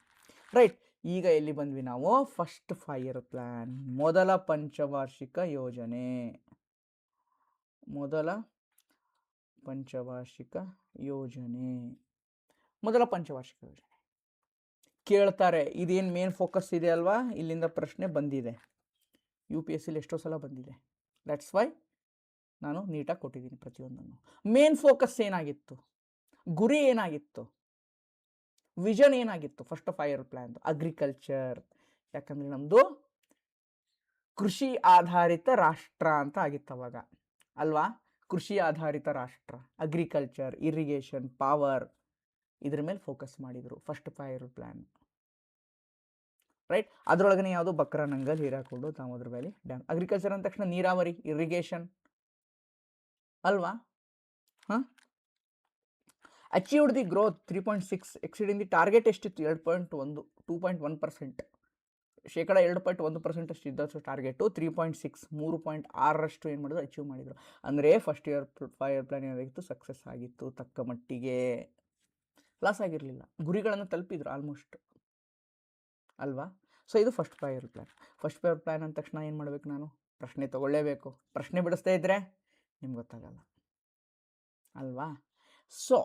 ರೈಟ್, ಈಗ ಎಲ್ಲಿ ಬಂದ್ವಿ ನಾವು? ಫಸ್ಟ್ 5 ಇಯರ್ ಪ್ಲ್ಯಾನ್, ಮೊದಲ ಪಂಚವಾರ್ಷಿಕ ಯೋಜನೆ. ಮೊದಲ ಪಂಚವಾರ್ಷಿಕ ಯೋಜನೆ ಕೇಳ್ತಾರೆ. ಇದೇನು ಮೇನ್ ಫೋಕಸ್ ಇದೆ ಅಲ್ವಾ, ಇಲ್ಲಿಂದ ಪ್ರಶ್ನೆ ಬಂದಿದೆ, UPSCಲಿ ಎಷ್ಟೋ ಸಲ ಬಂದಿದೆ. ದಟ್ಸ್ ವೈ ನಾನು ನೀಟಾಗಿ ಕೊಟ್ಟಿದ್ದೀನಿ ಪ್ರತಿಯೊಂದನ್ನು. ಮೇನ್ ಫೋಕಸ್ ಏನಾಗಿತ್ತು, ಗುರಿ ಏನಾಗಿತ್ತು, ವಿಷನ್ ಏನಾಗಿತ್ತು ಫಸ್ಟ್ 5 ಇಯರ್ ಪ್ಲ್ಯಾನ್? ಅಗ್ರಿಕಲ್ಚರ್. ಯಾಕಂದರೆ ನಮ್ಮದು ಕೃಷಿ ಆಧಾರಿತ ರಾಷ್ಟ್ರ ಅಂತ ಆಗಿತ್ತು ಅವಾಗ ಅಲ್ವಾ, ಕೃಷಿ ಆಧಾರಿತ ರಾಷ್ಟ್ರ. ಅಗ್ರಿಕಲ್ಚರ್, ಇರಿಗೇಷನ್, ಪವರ್, ಇದ್ರ ಮೇಲೆ ಫೋಕಸ್ ಮಾಡಿದರು ಫಸ್ಟ್ 5 ಇಯರ್ ಪ್ಲ್ಯಾನ್. ರೈಟ್, ಅದರೊಳಗನೆ ಯಾವುದು ಬಕ್ರಾನಂಗಲ್, ಹೀರಾಕೋಡು, ದಾಮೋದರ ವ್ಯಾಲಿ ಡ್ಯಾಮ್. ಅಗ್ರಿಕಲ್ಚರ್ ಅಂದ ತಕ್ಷಣ ನೀರಾವರಿ, ಇರಿಗೇಷನ್ ಅಲ್ವಾ. Achieved the growth 3.6, exceeding the target ಎಷ್ಟಿತ್ತು? 2.1%. 2.1% ಅಷ್ಟು ಇದ್ದಷ್ಟು ಟಾರ್ಗೆಟು. 3.6, 3.6ರಷ್ಟು ಏನು ಮಾಡಿದ್ರು, ಅಚೀವ್ ಮಾಡಿದರು. ಅಂದರೆ ಫಸ್ಟ್ 5 ಇಯರ್ ಪ್ಲ್ಯಾನ್ ಏನಾಗಿತ್ತು, ಸಕ್ಸಸ್ ಆಗಿತ್ತು ತಕ್ಕ ಮಟ್ಟಿಗೆ, ಲಾಸ್ ಆಗಿರಲಿಲ್ಲ, ಗುರಿಗಳನ್ನು ತಲುಪಿದ್ರು ಆಲ್ಮೋಸ್ಟ್ ಅಲ್ವಾ. ಸೊ ಇದು first 5 year plan. First 5 year plan ಅಂದ ತಕ್ಷಣ ಏನು ಮಾಡಬೇಕು ನಾನು? ಪ್ರಶ್ನೆ ತೊಗೊಳ್ಳೇಬೇಕು. ಪ್ರಶ್ನೆ ಬಿಡಿಸ್ತಾ ಇದ್ದರೆ ನಿಮ್ಗೆ ಗೊತ್ತಾಗಲ್ಲ ಅಲ್ವಾ. So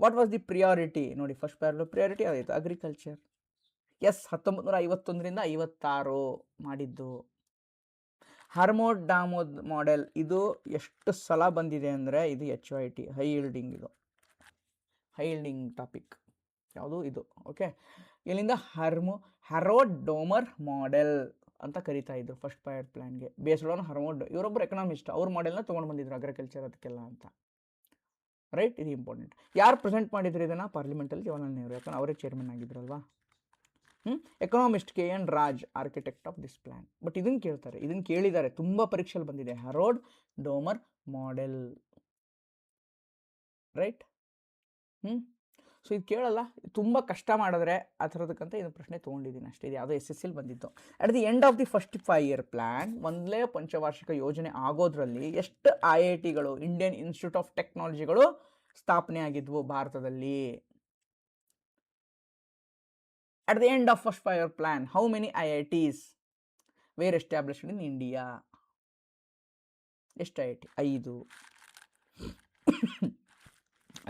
what was the priority? ನೋಡಿ, ಫಸ್ಟ್ ಪ್ರಿಯಾರಿಟಿ ಆಯಿತು ಅಗ್ರಿಕಲ್ಚರ್. ಎಸ್, 1951ರಿಂದ 56 ಮಾಡಿದ್ದು. ಹರ್ಮೋಡ್ ಡಾಮೋದ್ ಮಾಡೆಲ್, ಇದು ಎಷ್ಟು ಸಲ ಬಂದಿದೆ ಅಂದರೆ, ಇದು HYT, ಹೈ ಈಲ್ಡಿಂಗ್. ಇದು ಹೈ ಈಲ್ಡಿಂಗ್ ಟಾಪಿಕ್ ಯಾವುದು ಇದು? ಓಕೆ, ಇಲ್ಲಿಂದ ಹರೋಡ್ ಡೋಮರ್ ಮಾಡೆಲ್ ಅಂತ ಕರಿತಾ ಇದ್ರು ಫಸ್ಟ್ 5 ಇಯರ್ ಪ್ಲ್ಯಾನ್ಗೆ. ಬೇಸ್ಡ್ ಆನ್ ಹರ್ಮೋಡ್, ಇವರೊಬ್ಬರು ಎಕನಾಮಿಸ್ಟ್, ಅವ್ರ ಮಾಡೆಲ್ನ ತೊಗೊಂಡು ಬಂದಿದ್ರು ಅಗ್ರಿಕಲ್ಚರ್ ಅದಕ್ಕೆಲ್ಲ ಅಂತ. ರೈಟ್, ಇದು ಇಂಪಾರ್ಟೆಂಟ್. ಯಾರು ಪ್ರೆಸೆಂಟ್ ಮಾಡಿದ್ರು ಇದನ್ನು? ಪಾರ್ಲಿಮೆಂಟಲ್ಲಿ ಜವಾಹರ್ಲಾಲ್ ನೆಹರು, ಯಾಕಂದ್ರೆ ಅವರೇ ಚೇರ್ಮನ್ ಆಗಿದ್ರಲ್ವಾ. Economist KN Raj, architect of this plan. But ಇದನ್ನು ಕೇಳ್ತಾರೆ, ಇದನ್ನು ಕೇಳಿದ್ದಾರೆ, ತುಂಬ ಪರೀಕ್ಷೆಯಲ್ಲಿ ಬಂದಿದೆ, Harrod Domar model. Right. So ಇದು ಕೇಳಲ್ಲ, ತುಂಬ ಕಷ್ಟ ಮಾಡಿದ್ರೆ ಆ ಥರದಕ್ಕಂತ ಇದು ಪ್ರಶ್ನೆ ತೊಗೊಂಡಿದ್ದೀನಿ ಅಷ್ಟೇ. ಇದು ಯಾವುದೋ SSCಲಿ ಬಂದಿತ್ತು. At the end of the first 5 year plan, ಒಂದಲೇ ಪಂಚವಾರ್ಷಿಕ ಯೋಜನೆ ಆಗೋದ್ರಲ್ಲಿ ಎಷ್ಟು IITಗಳು, ಇಂಡಿಯನ್ ಇನ್ಸ್ಟಿಟ್ಯೂಟ್ ಆಫ್ ಟೆಕ್ನಾಲಜಿಗಳು ಸ್ಥಾಪನೆ ಆಗಿದ್ವು ಭಾರತದಲ್ಲಿ? At the end of first 5 year plan, how many IITs were established in India? ಎಷ್ಟು IIT? 5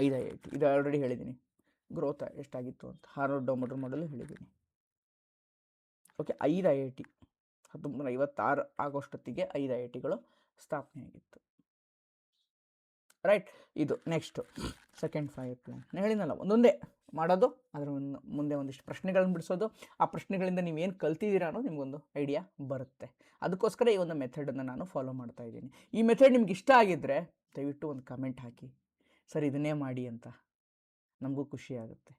IIT. ಇದು ಆಲ್ರೆಡಿ ಹೇಳಿದ್ದೀನಿ, ಗ್ರೋತ್ ಎಷ್ಟಾಗಿತ್ತು ಅಂತ. ಹಾರ್ವರ್ಡ್ ಡೋಮರ್ ಮಾಡೆಲ್ ಹೇಳಿದ್ದೀನಿ. ಓಕೆ, 5 IIT 1956 ಆಗೋಷ್ಟೊತ್ತಿಗೆ 5 IITಗಳು ಸ್ಥಾಪನೆ ಆಗಿತ್ತು. ರೈಟ್, ಇದು ನೆಕ್ಸ್ಟು ಸೆಕೆಂಡ್ 5 ಇಯರ್ ಪ್ಲ್ಯಾನ್. ನಾನು ಹೇಳಿದ್ನಲ್ಲ, ಒಂದೊಂದೇ ಮಾಡೋದು, ಅದರ ಮುಂದೆ ಒಂದಿಷ್ಟು ಪ್ರಶ್ನೆಗಳನ್ನು ಬಿಡಿಸೋದು. ಆ ಪ್ರಶ್ನೆಗಳಿಂದ ನೀವೇನು ಕಲ್ತಿದ್ದೀರಾ ಅನ್ನೋದು ನಿಮಗೊಂದು ಐಡಿಯಾ ಬರುತ್ತೆ. ಅದಕ್ಕೋಸ್ಕರ ಈ ಒಂದು ಮೆಥಡನ್ನು ನಾನು ಫಾಲೋ ಮಾಡ್ತಾ ಇದ್ದೀನಿ. ಈ ಮೆಥಡ್ ನಿಮ್ಗೆ ಇಷ್ಟ ಆಗಿದ್ದರೆ ದಯವಿಟ್ಟು ಒಂದು ಕಮೆಂಟ್ ಹಾಕಿ, ಸರ್ ಇದನ್ನೇ ಮಾಡಿ ಅಂತ. ನಮಗೂ ಖುಷಿ ಆಗುತ್ತೆ.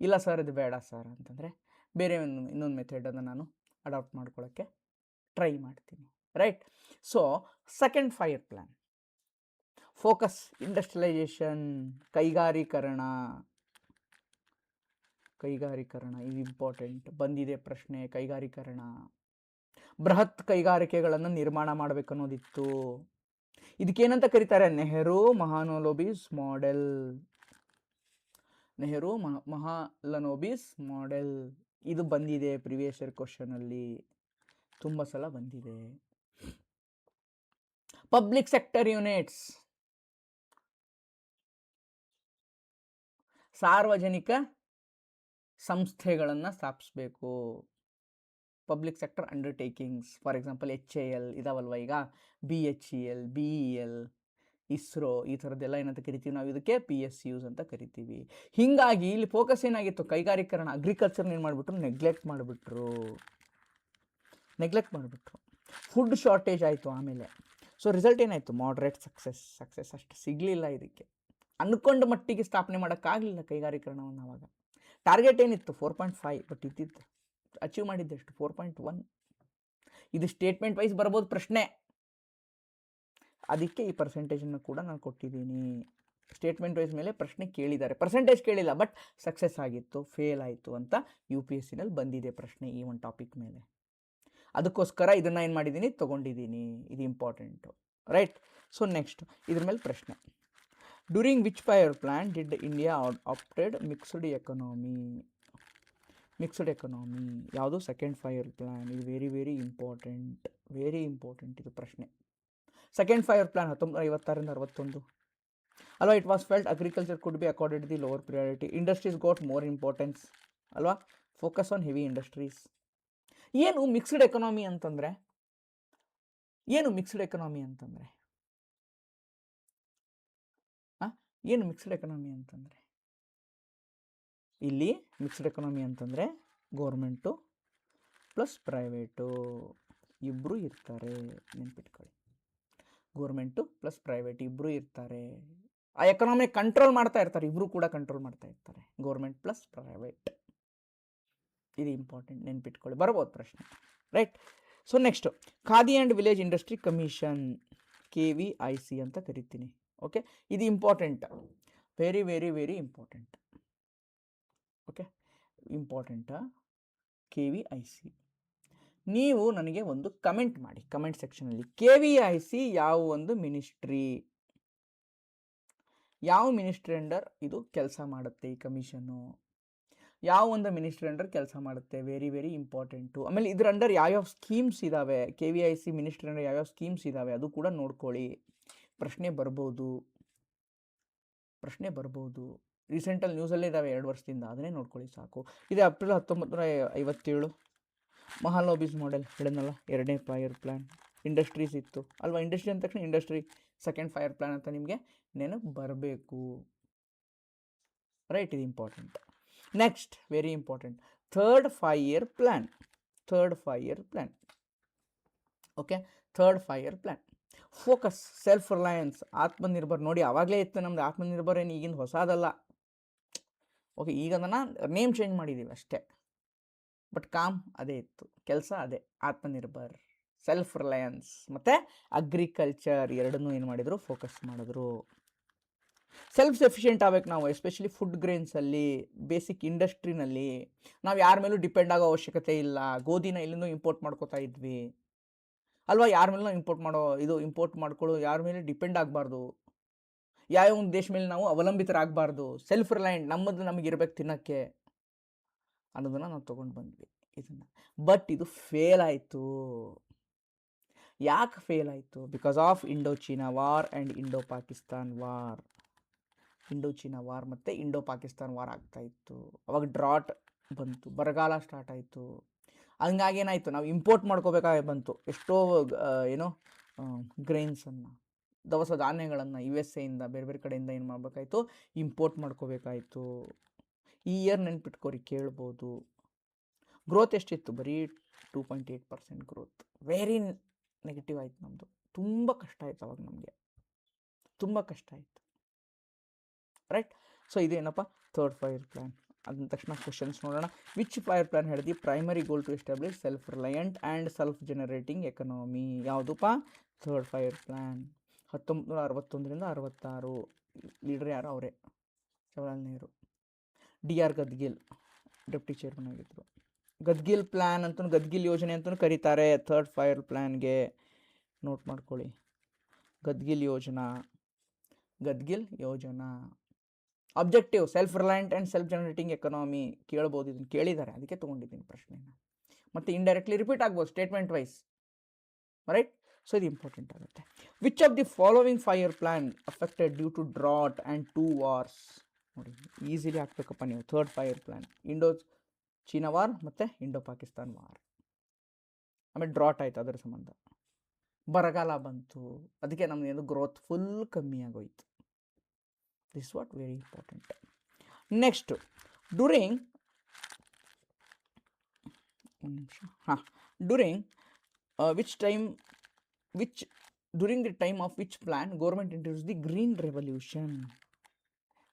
ಇಲ್ಲ ಸರ್ ಇದು ಬೇಡ ಸರ್ ಅಂತಂದರೆ ಬೇರೆ ಇನ್ನೊಂದು ಮೆಥಡನ್ನು ನಾನು ಅಡಾಪ್ಟ್ ಮಾಡ್ಕೊಳ್ಳೋಕ್ಕೆ ಟ್ರೈ ಮಾಡ್ತೀನಿ. Right. So second 5 year plan focus industrialisation, ಕೈಗಾರೀಕರಣ. ಇದು ಇಂಪಾರ್ಟೆಂಟ್, ಬಂದಿದೆ ಪ್ರಶ್ನೆ. ಕೈಗಾರೀಕರಣ, ಬೃಹತ್ ಕೈಗಾರಿಕೆಗಳನ್ನು ನಿರ್ಮಾಣ ಮಾಡಬೇಕನ್ನೋದಿತ್ತು. ಇದಕ್ಕೇನಂತ ಕರೀತಾರೆ? ನೆಹರು ಮಹಾಲನೋಬಿಸ್ ಮಾಡೆಲ್. ನೆಹರು ಮಹಾಲನೋಬಿಸ್ ಮಾಡೆಲ್ ಇದು ಬಂದಿದೆ ಪ್ರಿವಿಯಸ್ ಇಯರ್ ಕ್ವಶನಲ್ಲಿ, ತುಂಬ ಸಲ ಬಂದಿದೆ. ಪಬ್ಲಿಕ್ ಸೆಕ್ಟರ್ ಯೂನಿಟ್ಸ್, ಸಾರ್ವಜನಿಕ ಸಂಸ್ಥೆಗಳನ್ನು ಸ್ಥಾಪಿಸಬೇಕು. Public sector undertakings, for example HAL ಇದಾವಲ್ವ, ಈಗ BHEL, BEL, ಇಸ್ರೋ, ಈ ಥರದ್ದೆಲ್ಲ ಏನಂತ ಕರಿತೀವಿ ನಾವು? ಇದಕ್ಕೆ PSUs ಅಂತ ಕರಿತೀವಿ. ಹೀಗಾಗಿ ಇಲ್ಲಿ ಫೋಕಸ್ ಏನಾಗಿತ್ತು? ಕೈಗಾರೀಕರಣ, ಅಗ್ರಿಕಲ್ಚರ್ನ ಏನು ಮಾಡಿಬಿಟ್ರು? ನೆಗ್ಲೆಕ್ಟ್ ಮಾಡಿಬಿಟ್ರು. ಫುಡ್ ಶಾರ್ಟೇಜ್ ಆಯಿತು ಆಮೇಲೆ. ಸೊ ರಿಸಲ್ಟ್ ಏನಾಯಿತು? ಮಾಡ್ರೇಟ್ ಸಕ್ಸಸ್ ಅಷ್ಟು ಸಿಗಲಿಲ್ಲ. ಇದಕ್ಕೆ ಅಂದ್ಕೊಂಡ ಮಟ್ಟಿಗೆ ಸ್ಥಾಪನೆ ಮಾಡೋಕ್ಕಾಗಲಿಲ್ಲ ಕೈಗಾರೀಕರಣವನ್ನು. ಆವಾಗ ಟಾರ್ಗೆಟ್ ಏನಿತ್ತು? 4.5, ಬಟ್ ಇದ್ದಿದ್ದು ಅಚೀವ್ ಮಾಡಿದ್ದೆಷ್ಟು? 4.1. ಇದು ಸ್ಟೇಟ್ಮೆಂಟ್ ವೈಸ್ ಬರ್ಬೋದು ಪ್ರಶ್ನೆ, ಅದಕ್ಕೆ ಈ ಪರ್ಸೆಂಟೇಜನ್ನು ಕೂಡ ನಾನು ಕೊಟ್ಟಿದ್ದೀನಿ. ಸ್ಟೇಟ್ಮೆಂಟ್ ವೈಸ್ ಮೇಲೆ ಪ್ರಶ್ನೆ ಕೇಳಿದ್ದಾರೆ, ಪರ್ಸೆಂಟೇಜ್ ಕೇಳಿಲ್ಲ, ಬಟ್ ಸಕ್ಸಸ್ ಆಗಿತ್ತು, ಫೇಲ್ ಆಯಿತು ಅಂತ UPSCನಲ್ಲಿ ಬಂದಿದೆ ಪ್ರಶ್ನೆ ಈ ಒಂದು ಟಾಪಿಕ್ ಮೇಲೆ. ಅದಕ್ಕೋಸ್ಕರ ಇದನ್ನು ಏನು ಮಾಡಿದ್ದೀನಿ? ತೊಗೊಂಡಿದ್ದೀನಿ. ಇದು ಇಂಪಾರ್ಟೆಂಟು. ರೈಟ್. ಸೊ ನೆಕ್ಸ್ಟ್ ಇದ್ರ ಮೇಲೆ ಪ್ರಶ್ನೆ, during which 5-year plan did India opted mixed economy? Mixed economy ಯಾವುದು? Second 5-year plan. ಇದು ವೆರಿ ಇಂಪಾರ್ಟೆಂಟ್ ಇದು ಪ್ರಶ್ನೆ. ಸೆಕೆಂಡ್ 5-year ಪ್ಲ್ಯಾನ್ 1956ರಿಂದ 61 ಅಲ್ವಾ? It was felt agriculture could be accorded the lower priority, industries got more importance ಅಲ್ವಾ? Focus on heavy industries. ಏನು mixed economy ಅಂತಂದರೆ? ಏನು ಮಿಕ್ಸ್ಡ್ ಎಕನಾಮಿ ಅಂತಂದರೆ? ಏನು ಮಿಕ್ಸ್ಡ್ ಎಕನಾಮಿ ಅಂತಂದರೆ? ಇಲ್ಲಿ ಮಿಕ್ಸ್ಡ್ ಎಕನಾಮಿ ಅಂತಂದರೆ ಗೌರ್ಮೆಂಟು ಪ್ಲಸ್ ಪ್ರೈವೇಟು ಇಬ್ಬರು ಇರ್ತಾರೆ, ನೆನ್ಪಿಟ್ಕೊಳ್ಳಿ. ಗೌರ್ಮೆಂಟು ಪ್ಲಸ್ ಪ್ರೈವೇಟ್ ಇಬ್ಬರು ಇರ್ತಾರೆ. ಆ ಎಕನಾಮಿ ಕಂಟ್ರೋಲ್ ಮಾಡ್ತಾ ಇರ್ತಾರೆ, ಇಬ್ಬರು ಕೂಡ ಕಂಟ್ರೋಲ್ ಮಾಡ್ತಾ ಇರ್ತಾರೆ, ಗೌರ್ಮೆಂಟ್ ಪ್ಲಸ್ ಪ್ರೈವೇಟ್. ಇದು ಇಂಪಾರ್ಟೆಂಟ್, ನೆನ್ಪಿಟ್ಕೊಳ್ಳಿ, ಬರ್ಬೋದು ಪ್ರಶ್ನೆ, right? So next khadi and village industry commission, KVIC ಅಂತ ಕರಿತೀನಿ. ಓಕೆ, ಇದು ಇಂಪಾರ್ಟೆಂಟ್, ವೆರಿ ಇಂಪಾರ್ಟೆಂಟ್. ಓಕೆ, ಇಂಪಾರ್ಟೆಂಟಾ? KVIC. ನೀವು ನನಗೆ ಒಂದು ಕಮೆಂಟ್ ಮಾಡಿ ಕಮೆಂಟ್ ಸೆಕ್ಷನಲ್ಲಿ, KVIC ಯಾವ ಒಂದು ಮಿನಿಸ್ಟ್ರಿ, ಯಾವ ಮಿನಿಸ್ಟ್ರಿ ಅಂಡರ್ ಇದು ಕೆಲಸ ಮಾಡುತ್ತೆ? ಈ ಕಮಿಷನ್ನು ಯಾವ ಒಂದು ಮಿನಿಸ್ಟ್ರಿ ಅಂಡರ್ ಕೆಲಸ ಮಾಡುತ್ತೆ? Very important. ಆಮೇಲೆ ಇದ್ರ ಅಂಡರ್ ಯಾವ್ಯಾವ ಸ್ಕೀಮ್ಸ್ ಇದ್ದಾವೆ, KVIC ಮಿನಿಸ್ಟ್ರಿ ಅಂಡರ್ ಯಾವ್ಯಾವ ಸ್ಕೀಮ್ಸ್ ಇದ್ದಾವೆ ಅದು ಕೂಡ ನೋಡ್ಕೊಳ್ಳಿ. ಪ್ರಶ್ನೆ ಬರ್ಬೋದು. ರೀಸೆಂಟಲ್ಲಿ ನ್ಯೂಸಲ್ಲೇ ಇದ್ದಾವೆ 2 ವರ್ಷದಿಂದ, ಅದನ್ನೇ ನೋಡ್ಕೊಳ್ಳಿ ಸಾಕು. ಇದು ಏಪ್ರಿಲ್ 1957 ಮಹಾಲನೋಬಿಸ್ ಮಾಡೆಲ್ ಹೇಳಿದ್ನಲ್ಲ, 2ನೇ 5-year ಪ್ಲ್ಯಾನ್. ಇಂಡಸ್ಟ್ರೀಸ್ ಇತ್ತು ಅಲ್ವಾ? ಇಂಡಸ್ಟ್ರಿ ಅಂದ ತಕ್ಷಣ ಇಂಡಸ್ಟ್ರಿ ಸೆಕೆಂಡ್ 5-year ಪ್ಲ್ಯಾನ್ ಅಂತ ನಿಮಗೆ ನೆನಪು ಬರಬೇಕು, ರೈಟ್? ಇದು important. Next very important, third 5-year plan. Okay, third 5-year plan. Focus self Reliance, Atmanirbhar. ನೋಡಿ, ಆವಾಗಲೇ ಇತ್ತು ನಮ್ದು ಆತ್ಮನಿರ್ಭರ್, ಏನು ಈಗಿನ ಹೊಸದಲ್ಲ. ಓಕೆ, ಈಗ ಅದನ್ನು ನೇಮ್ ಚೇಂಜ್ ಮಾಡಿದ್ದೀವಿ ಅಷ್ಟೇ, ಬಟ್ ಕಾಮ್ ಅದೇ ಇತ್ತು, ಕೆಲಸ ಅದೇ. ಆತ್ಮನಿರ್ಭರ್, ಸೆಲ್ಫ್ ರಿಲಯನ್ಸ್ ಮತ್ತು ಅಗ್ರಿಕಲ್ಚರ್ ಎರಡನ್ನೂ ಏನು ಮಾಡಿದರು? ಫೋಕಸ್ ಮಾಡಿದ್ರು. ಸೆಲ್ಫ್ ಸಫಿಷಿಯೆಂಟ್ ಆಗಬೇಕು ನಾವು, ಎಸ್ಪೆಷಲಿ ಫುಡ್ ಗ್ರೇನ್ಸಲ್ಲಿ, ಬೇಸಿಕ್ ಇಂಡಸ್ಟ್ರಿನಲ್ಲಿ. ನಾವು ಯಾರ ಮೇಲೂ ಡಿಪೆಂಡ್ ಆಗೋ ಅವಶ್ಯಕತೆ ಇಲ್ಲ. ಗೋಧಿನ ಇಲ್ಲಿಂದ ಇಂಪೋರ್ಟ್ ಮಾಡ್ಕೋತಾ ಇದ್ವಿ ಅಲ್ವಾ? ಯಾರ ಮೇಲೂ ಇಂಪೋರ್ಟ್ ಮಾಡ್ಕೊಳ್ಳೋ, ಯಾರ ಮೇಲೆ ಡಿಪೆಂಡ್ ಆಗಬಾರ್ದು, ಯಾವ ಒಂದು ದೇಶ ಮೇಲೆ ನಾವು ಅವಲಂಬಿತರಾಗಬಾರ್ದು. ಸೆಲ್ಫ್ ರಿಲಯಂಟ್, ನಮಗಿರ್ಬೇಕು ತಿನ್ನೋಕ್ಕೆ ಅನ್ನೋದನ್ನು ನಾವು ತೊಗೊಂಡು ಬಂದ್ವಿ ಇದನ್ನು. ಬಟ್ ಇದು ಫೇಲ್ ಆಯಿತು. ಯಾಕೆ ಫೇಲ್ ಆಯಿತು? Because of Indo-China war and ಇಂಡೋ-ಪಾಕಿಸ್ತಾನ್ war. Indo-China war ಮತ್ತು ಇಂಡೋ-ಪಾಕಿಸ್ತಾನ್ ವಾರ್ ಆಗ್ತಾಯಿತ್ತು. ಅವಾಗ ಡ್ರಾಟ್ ಬಂತು, ಬರಗಾಲ ಸ್ಟಾರ್ಟ್ ಆಯಿತು. ಹಂಗಾಗಿ ಏನಾಯಿತು, ನಾವು ಇಂಪೋರ್ಟ್ ಮಾಡ್ಕೋಬೇಕಾಗಿ ಬಂತು ಎಷ್ಟೋ ಗ್ರೈನ್ಸನ್ನು, ದವಸ ಧಾನ್ಯಗಳನ್ನು USA-ಇಂದ ಬೇರೆ ಕಡೆಯಿಂದ ಏನು ಮಾಡಬೇಕಾಯ್ತು? ಇಂಪೋರ್ಟ್ ಮಾಡ್ಕೋಬೇಕಾಯಿತು. ಈ ಇಯರ್ ನೆನ್ಪಿಟ್ಕೋರಿ, ಕೇಳ್ಬೋದು. ಗ್ರೋತ್ ಎಷ್ಟಿತ್ತು? ಬರೀ 2.8% ಗ್ರೋತ್. ವೆರಿ ನೆಗೆಟಿವ್ ಆಯಿತು ನಮ್ಮದು. ತುಂಬ ಕಷ್ಟ ಆಯಿತು ಅವಾಗ, ನಮಗೆ ತುಂಬ ಕಷ್ಟ ಆಯಿತು, ರೈಟ್? ಸೊ ಇದೇನಪ್ಪ ಥರ್ಡ್ 5-year ಪ್ಲ್ಯಾನ್. ಅದ ತಕ್ಷಣ ಕ್ವಶನ್ಸ್ ನೋಡೋಣ. ವಿಚ್ 5-year ಪ್ಲ್ಯಾನ್ ಹೇಳಿದ್ವಿ? Primary goal to establish self reliant and self generating economy. ಯಾವುದಪ್ಪ? Third 5-year plan. 1961ರಿಂದ 66. ಲೀಡರ್ ಯಾರು? ಅವರೇ, ಜವಾಹರ್ಲಾಲ್ ನೆಹರು. DR ಗದ್ಗಿಲ್ ಡೆಪ್ಟಿ ಚೇರ್ಮನ್ ಆಗಿದ್ದರು. ಗದ್ಗಿಲ್ ಪ್ಲ್ಯಾನ್ ಅಂತಲೂ, ಗದ್ಗಿಲ್ ಯೋಜನೆ ಅಂತಲೂ ಕರೀತಾರೆ ಥರ್ಡ್ 5-year ಪ್ಲ್ಯಾನ್ಗೆ. ನೋಟ್ ಮಾಡ್ಕೊಳ್ಳಿ, ಗದ್ಗಿಲ್ ಯೋಜನಾ. Objective self reliant and self generating economy. ಕೇಳ್ಬೋದು, ಇದನ್ನು ಕೇಳಿದ್ದಾರೆ, ಅದಕ್ಕೆ ತೊಗೊಂಡಿದ್ದೀನಿ ಪ್ರಶ್ನೆನ. ಮತ್ತು ಇಂಡೈರೆಕ್ಟ್ಲಿ ರಿಪೀಟ್ ಆಗ್ಬೋದು ಸ್ಟೇಟ್ಮೆಂಟ್ ವೈಸ್, ರೈಟ್? ಸೊ ಇದು ಇಂಪಾರ್ಟೆಂಟ್ ಆಗುತ್ತೆ. Which of the following 5-year plan affected due to drought and 2 wars? ನೋಡಿ, ಈಸಿಲಿ ಹಾಕ್ಬೇಕಪ್ಪ ನೀವು. Third 5-year plan, Indo-China war ಮತ್ತು ಇಂಡೋ-ಪಾಕಿಸ್ತಾನ್ ವಾರ್. ಆಮೇಲೆ ಡ್ರಾಟ್ ಆಯಿತು, ಅದರ ಸಂಬಂಧ ಬರಗಾಲ ಬಂತು, ಅದಕ್ಕೆ ನಮ್ಮದು ಗ್ರೋತ್ ಫುಲ್ ಕಮ್ಮಿ ಆಗೋಯ್ತು. This what very important. Next during during the time of which plan government introduce the green revolution?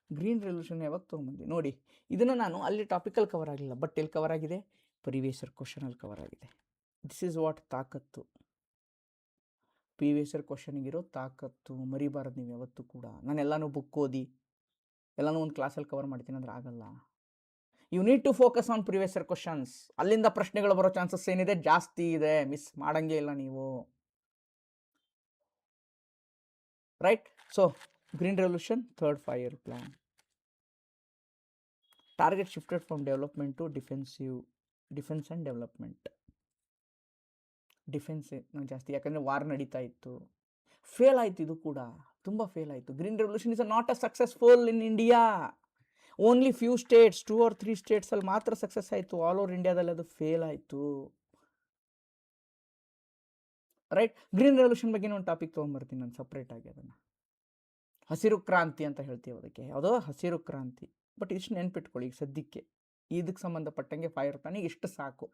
Green revolution ಯಾವಾಗ ತೊಗೊಂಬಂದು ನೋಡಿ, ಇದನ್ನು ನಾನು ಅಲ್ಲಿ ಟಾಪಿಕಲ್ಲಿ ಕವರ್ ಆಗಲಿಲ್ಲ, ಬಟ್ ಎಲ್ಲಿ ಕವರ್ ಆಗಿದೆ? ಪ್ರೀವಿಯಸ್ ಇಯರ್ ಕ್ವಶನಲ್ಲಿ ಕವರ್ ಆಗಿದೆ. ದಿಸ್ ಈಸ್ ವಾಟ್ ತಾಕತ್ತು. ಪ್ರೀವಿಯಸ್ ಇಯರ್ ಕ್ವಶನಿಗಿರೋ ತಾಕತ್ತು ಮರಿಬಾರದು ನೀವು ಯಾವತ್ತೂ ಕೂಡ. ನಾನು ಎಲ್ಲನೂ ಬುಕ್ ಓದಿ ಎಲ್ಲನೂ ಒಂದು ಕ್ಲಾಸಲ್ಲಿ ಕವರ್ ಮಾಡ್ತೀನಿ ಅಂದ್ರೆ ಆಗಲ್ಲ. You need to focus on previous year questions. ಅಲ್ಲಿಂದ ಪ್ರಶ್ನೆಗಳು ಬರೋ ಚಾನ್ಸಸ್ ಏನಿದೆ? ಜಾಸ್ತಿ ಇದೆ. ಮಿಸ್ ಮಾಡೋಂಗೇ ಇಲ್ಲ ನೀವು. Right. So green revolution, third 5-year plan. Target shifted from development to defence and development. Defence ಜಾಸ್ತಿ, ಯಾಕಂದರೆ ವಾರ್ ನಡೀತಾ ಇತ್ತು, ಫೇಲ್ ಆಯಿತು, ಇದು ಕೂಡ ತುಂಬ ಫೇಲ್ ಆಯಿತು. Green revolution is not a successful in India. Only few States, 2 or 3 ಸ್ಟೇಟ್ಸಲ್ಲಿ ಮಾತ್ರ ಸಕ್ಸಸ್ ಆಯಿತು. ಆಲ್ ಓವರ್ ಇಂಡಿಯಾದಲ್ಲಿ ಅದು ಫೇಲ್ ಆಯಿತು. ರೈಟ್. ಗ್ರೀನ್ ರೆವಲ್ಯೂಷನ್ ಬಗ್ಗೆ ಒಂದು ಟಾಪಿಕ್ ತೊಗೊಂಬರ್ತೀನಿ ನಾನು ಸಪ್ರೇಟಾಗಿ. ಅದನ್ನು ಹಸಿರು ಕ್ರಾಂತಿ ಅಂತ ಹೇಳ್ತೀವಿ ಅದಕ್ಕೆ. ಯಾವುದೋ ಹಸಿರು ಕ್ರಾಂತಿ. ಬಟ್ ಇಷ್ಟು ನೆನ್ಪಿಟ್ಕೊಳ್ಳಿ ಈಗ ಸದ್ಯಕ್ಕೆ, ಇದಕ್ಕೆ ಸಂಬಂಧಪಟ್ಟಂಗೆ 5 ಪ್ಲಾನಿಗೆ ಇಷ್ಟು ಸಾಕು.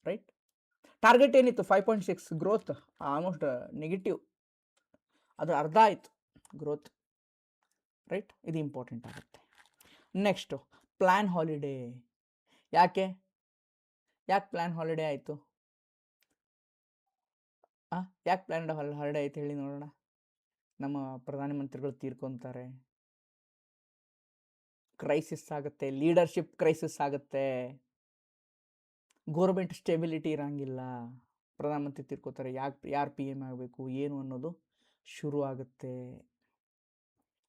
ರೈಟ್. ಟಾರ್ಗೆಟ್ ಏನಿತ್ತು 5.6 ಗ್ರೋತ್, ಆಲ್ಮೋಸ್ಟ್ ನೆಗೆಟಿವ್, ಅದು ಅರ್ಧ ಆಯಿತು ಗ್ರೋತ್. ರೈಟ್. ಇದು ಇಂಪಾರ್ಟೆಂಟ್ ಆಗುತ್ತೆ. Next plan holiday. ಯಾಕೆ ಪ್ಲ್ಯಾನ್ ಹಾಲಿಡೇ ಆಯಿತು? ಯಾಕೆ ಪ್ಲ್ಯಾನ್ ಹಾಲಿಡೇ ಆಯ್ತು ಹೇಳಿ ನೋಡೋಣ. ನಮ್ಮ ಪ್ರಧಾನಮಂತ್ರಿಗಳು ತೀರ್ಕೊತಾರೆ, ಕ್ರೈಸಿಸ್ ಆಗುತ್ತೆ, ಲೀಡರ್ಶಿಪ್ ಕ್ರೈಸಿಸ್ ಆಗುತ್ತೆ, ಗೋರ್ಮೆಂಟ್ ಸ್ಟೆಬಿಲಿಟಿ ಇರೋಂಗಿಲ್ಲ, ಪ್ರಧಾನಮಂತ್ರಿ ತೀರ್ಕೋತಾರೆ, ಯಾರು PM ಆಗಬೇಕು ಏನು ಅನ್ನೋದು ಶುರು ಆಗುತ್ತೆ